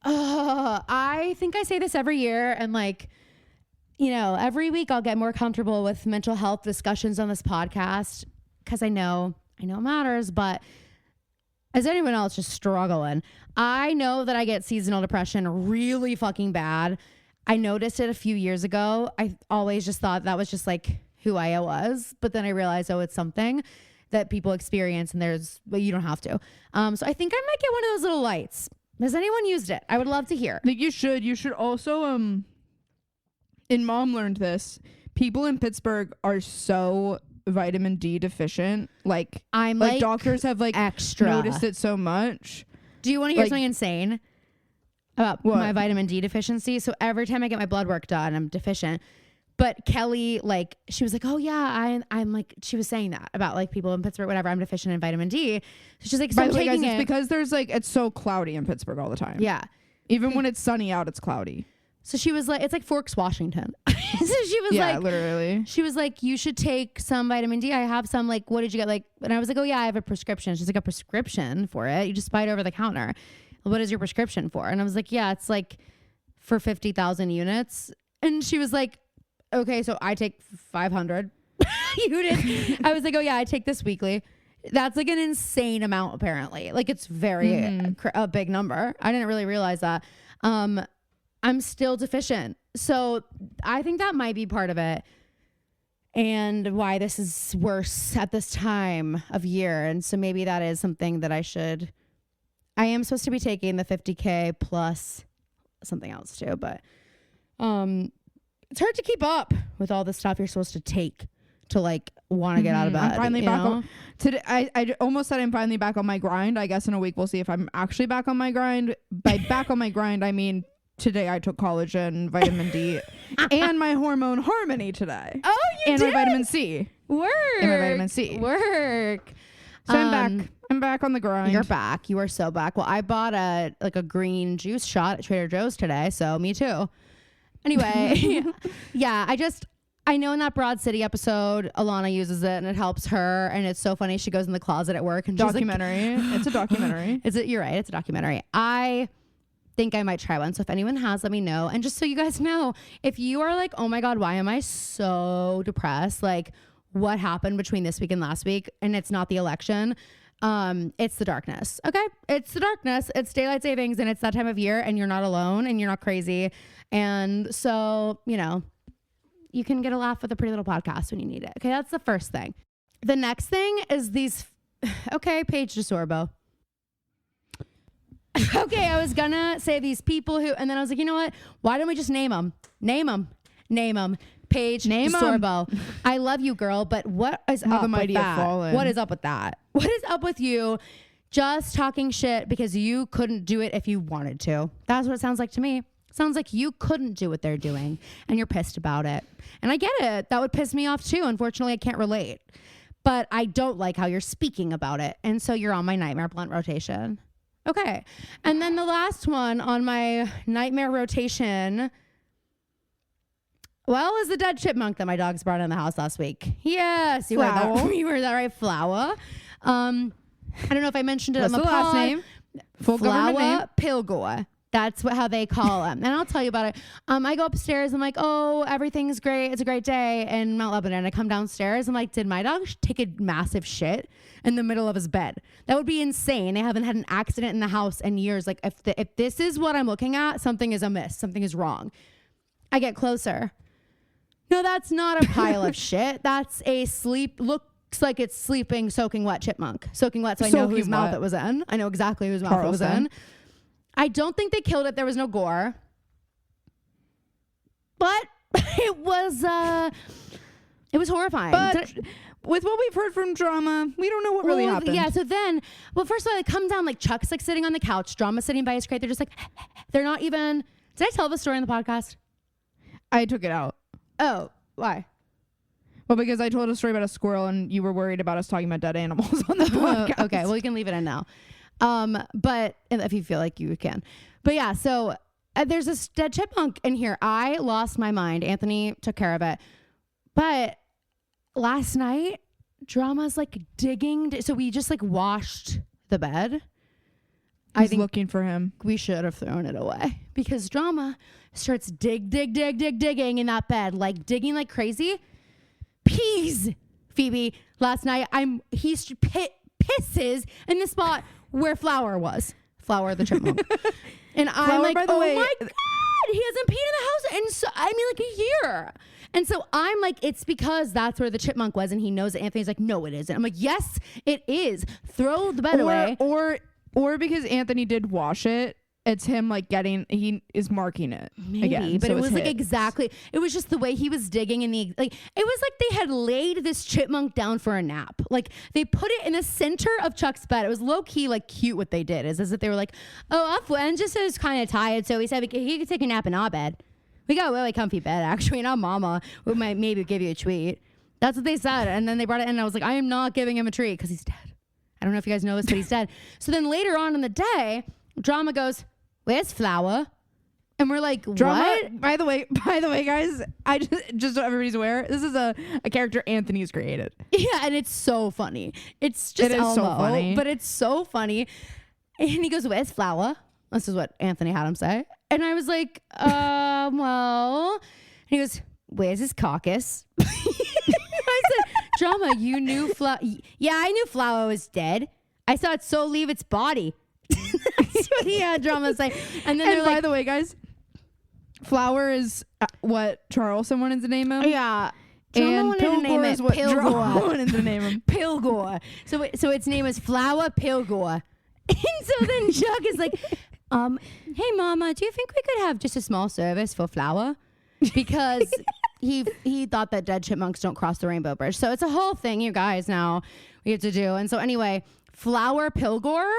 I think I say this every year, and like, you know, every week I'll get more comfortable with mental health discussions on this podcast because I know it matters, but as anyone else just struggling, I know that I get seasonal depression really fucking bad. I noticed it a few years ago. I always just thought that was just like who I was, but then I realized, it's something that people experience and you don't have to. So I think I might get one of those little lights. Has anyone used it? I would love to hear. I think you should also, and Mom learned this. People in Pittsburgh are so vitamin D deficient. Like doctors have like extra noticed it so much. Do you want to hear something insane about what? My vitamin D deficiency? So every time I get my blood work done, I'm deficient. But Kelly, like, she was like, oh yeah, I'm like, she was saying that about like people in Pittsburgh, whatever. I'm deficient in vitamin D. So she's like, so by the way, guys, it's because it's so cloudy in Pittsburgh all the time. Yeah. Even when it's sunny out, it's cloudy. So she was like, it's like Forks, Washington. So she was like, literally. She was like, you should take some vitamin D. I have some, like, what did you get? Like, and I was like, oh yeah, I have a prescription. She's like, a prescription for it? You just buy it over the counter. What is your prescription for? And I was like, yeah, it's like for 50,000 units. And she was like, okay, so I take 500 units. I was like, oh yeah, I take this weekly. That's like an insane amount, apparently. Like it's very a big number. I didn't really realize that. I'm still deficient. So I think that might be part of it. and why this is worse at this time of year. And so maybe that is something that I am supposed to be taking the 50K plus something else too, but it's hard to keep up with all the stuff you're supposed to take to like want to get out of bed. I'm finally back know? on today. I almost said I'm finally back on my grind. I guess in a week we'll see if I'm actually back on my grind. By back on my grind, I mean today I took collagen, vitamin D, and my hormone harmony today. Oh, you and did? my vitamin C. Work. And my vitamin C. Work. So I'm back. I'm back on the grind. You're back. You are so back. Well, I bought a green juice shot at Trader Joe's today, so me too. Anyway, yeah, I know in that Broad City episode, Alana uses it and it helps her, and it's so funny. She goes in the closet at work and documentary. She's like, it's a documentary. You're right. It's a documentary. I think I might try one. So if anyone has, let me know. And just so you guys know, if you are like, oh my God, why am I so depressed? Like, what happened between this week and last week? And it's not the election. It's the darkness. Okay. It's the darkness. It's daylight savings and it's that time of year and you're not alone and you're not crazy. And so, you know, you can get a laugh with a pretty little podcast when you need it. Okay. That's the first thing. The next thing is these. Okay. Paige DeSorbo. Okay. I was gonna say these people who, and then I was like, you know what? Why don't we just name them? Name them. Paige DeSorbo. I love you, girl, but what is up with that? What is up with that? What is up with you just talking shit because you couldn't do it if you wanted to? That's what it sounds like to me. Sounds like you couldn't do what they're doing and you're pissed about it. And I get it. That would piss me off too. Unfortunately, I can't relate. But I don't like how you're speaking about it. And so you're on my nightmare blunt rotation. Okay. And then the last one on my nightmare rotation, well, is the dead chipmunk that my dogs brought in the house last week. Yes, you heard that. You heard that right, Flower. I don't know if I mentioned it on the last name. Full government name. Flower Pilgor. That's how they call him. And I'll tell you about it. I go upstairs. I'm like, oh, everything's great. It's a great day in Mount Lebanon. I come downstairs. I'm like, did my dog take a massive shit in the middle of his bed? That would be insane. They haven't had an accident in the house in years. Like, if this is what I'm looking at, something is amiss. Something is wrong. I get closer. No, that's not a pile of shit. That's looks like it's sleeping, soaking wet chipmunk. Soaking wet, so I know whose mouth it was in. I know exactly whose mouth it was in. I don't think they killed it. There was no gore. But it was horrifying. But with what we've heard from Drama, we don't know what really happened. Yeah, so then, first of all, they come down, like Chuck's like sitting on the couch, Drama sitting by his crate. They're just like, they're not even, did I tell the story on the podcast? I took it out. Oh, why? Well, because I told a story about a squirrel and you were worried about us talking about dead animals on the podcast. Okay, well, you can leave it in now. But if you feel like you can. But yeah, so there's this dead chipmunk in here. I lost my mind. Anthony took care of it. But last night, Drama's like digging. So we just like washed the bed. I think looking for him. We should have thrown it away because Drama starts digging in that bed, like digging like crazy. Peas, Phoebe. Last night, he pisses in the spot where Flower was. Flower the chipmunk. And I'm like, oh my God, he hasn't peed in the house. And so, I mean, like a year. And so I'm like, it's because that's where the chipmunk was. And he knows it. Anthony's like, no, it isn't. I'm like, yes, it is. Throw the bed away. Or because Anthony did wash it, it's him like he is marking it. Maybe, again, but so it was like exactly, it was just the way he was digging in it was like they had laid this chipmunk down for a nap. Like they put it in the center of Chuck's bed. It was low key like cute what they did is as if they were like, oh, Fwen just is kind of tired. So he said he could take a nap in our bed. We got a really comfy bed actually. And our mama we might maybe give you a treat. That's what they said. And then they brought it in and I was like, I am not giving him a treat because he's dead. I don't know if you guys know this, but he's dead. So then later on in the day, Drama goes, where's Flower? And we're like, Drama, what? By the way, guys, I just so everybody's aware, this is a character Anthony's created. Yeah, and it's so funny. It's just Elmo, so funny. But it's so funny. And he goes, where's Flower? This is what Anthony had him say. And I was like, well. And he goes, where's his caucus? I said, Drama, you knew Flower. Yeah, I knew Flower was dead. I saw its soul leave its body. That's what he had Drama say. And then by the way, guys, Flower is what Charles someone is the name of. Yeah. And wanted to name Pilgor it is what Pilgor. Drama wanted to name him. Pilgor. So its name is Flower Pilgor. And so then Chuck is like, hey mama, do you think we could have just a small service for Flower? Because he thought that dead chipmunks don't cross the rainbow bridge. So it's a whole thing, you guys, now we have to do. And so anyway, Flower Pilgor,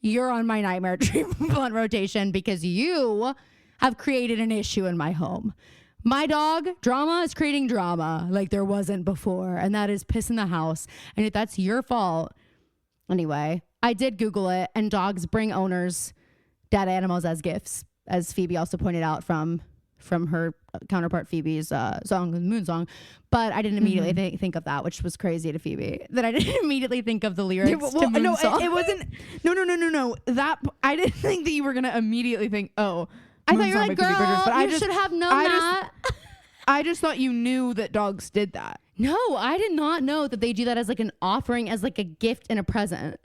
you're on my nightmare treatment rotation because you have created an issue in my home. My dog, Drama, is creating drama like there wasn't before. And that is pissing the house. And if that's your fault, anyway, I did Google it. And dogs bring owners dead animals as gifts, as Phoebe also pointed out from her counterpart Phoebe's song, the Moon Song. But I didn't immediately think of that, which was crazy to Phoebe, that I didn't immediately think of the lyrics to Moon Song. It wasn't. No. That I didn't think that you were gonna immediately think. Oh, I thought you were like, girl, but you should have known that. I just thought you knew that dogs did that. No, I did not know that they do that as like an offering, as like a gift and a present.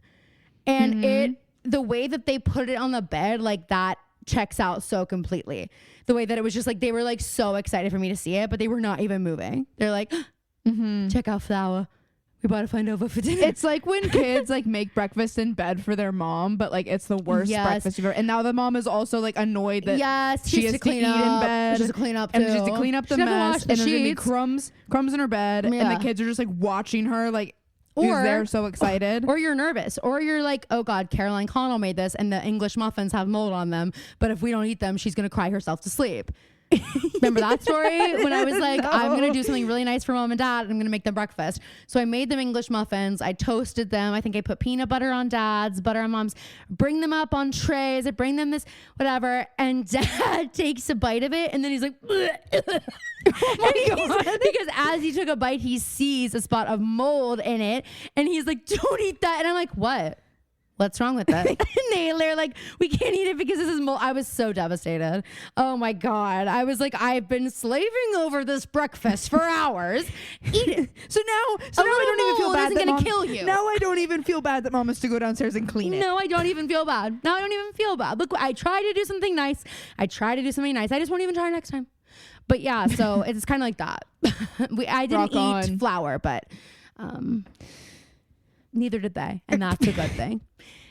And the way that they put it on the bed, like that checks out so completely. The way that it was just like, they were like so excited for me to see it, but they were not even moving. They're like, check out Flower. We about to find over for dinner. It's like when kids like make breakfast in bed for their mom, but like it's the worst breakfast you've ever. And now the mom is also like annoyed that she has to clean eat in bed. She has to clean up too. And she has to clean up the mess. And there's gonna be crumbs in her bed. Yeah. And the kids are just like watching her like, because they're so excited. Or you're nervous. Or you're like, oh God, Caroline Connell made this and the English muffins have mold on them. But if we don't eat them, she's going to cry herself to sleep. Remember that story? When I was like, no. I'm going to do something really nice for mom and dad. And I'm going to make them breakfast. So I made them English muffins. I toasted them. I think I put peanut butter on dad's, butter on mom's. Bring them up on trays. I bring them this, whatever. And dad takes a bite of it. And then he's like, oh my God. Because as he took a bite, he sees a spot of mold in it. And he's like, don't eat that. And I'm like, what? What's wrong with it? And they're like, we can't eat it because this is mold. I was so devastated. Oh my God. I was like, I've been slaving over this breakfast for hours. Eat it. So now I don't even feel bad. Isn't going to kill you. Now I don't even feel bad that mom has to go downstairs and clean it. No, I don't even feel bad. Now I don't even feel bad. Look, I try to do something nice. I just won't even try next time. But yeah, so it's kind of like that. I didn't eat flour, but neither did they. And that's a good thing.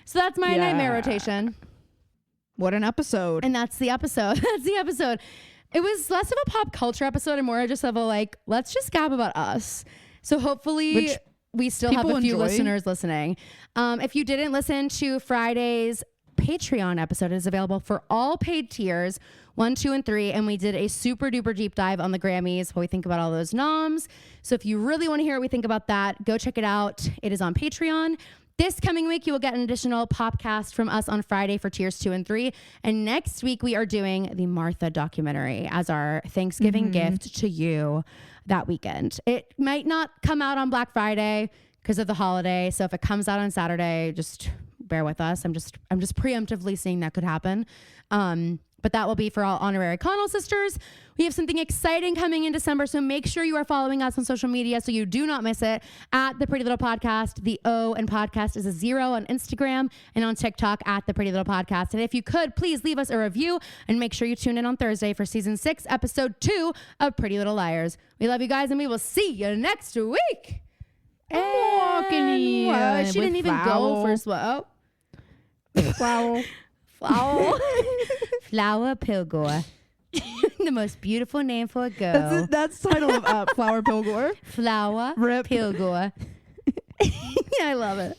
So that's my nightmare rotation. What an episode. And that's the episode. It was less of a pop culture episode and more just of a like, let's just gab about us. So hopefully we still have a few listeners listening. If you didn't listen to Friday's Patreon episode, it is available for all paid tiers 1, 2, and 3. And we did a super duper deep dive on the Grammys, what we think about all those noms. So if you really want to hear what we think about that, go check it out. It is on Patreon. This coming week, you will get an additional podcast from us on Friday for tiers 2 and 3. And next week, we are doing the Martha documentary as our Thanksgiving gift to you that weekend. It might not come out on Black Friday because of the holiday. So if it comes out on Saturday, just bear with us. I'm just preemptively seeing that could happen. But that will be for all honorary Connell sisters. We have something exciting coming in December, so make sure you are following us on social media so you do not miss it. At The Pretty Little Podcast, the O in podcast is a 0 on Instagram and on TikTok at The Pretty Little Podcast. And if you could, please leave us a review and make sure you tune in on Thursday for season 6, episode 2 of Pretty Little Liars. We love you guys, and we will see you next week. She didn't even go for slow. Flower Pilgor. The most beautiful name for a girl. That's the title of Flower Pilgor. Flower Pilgor. I love it.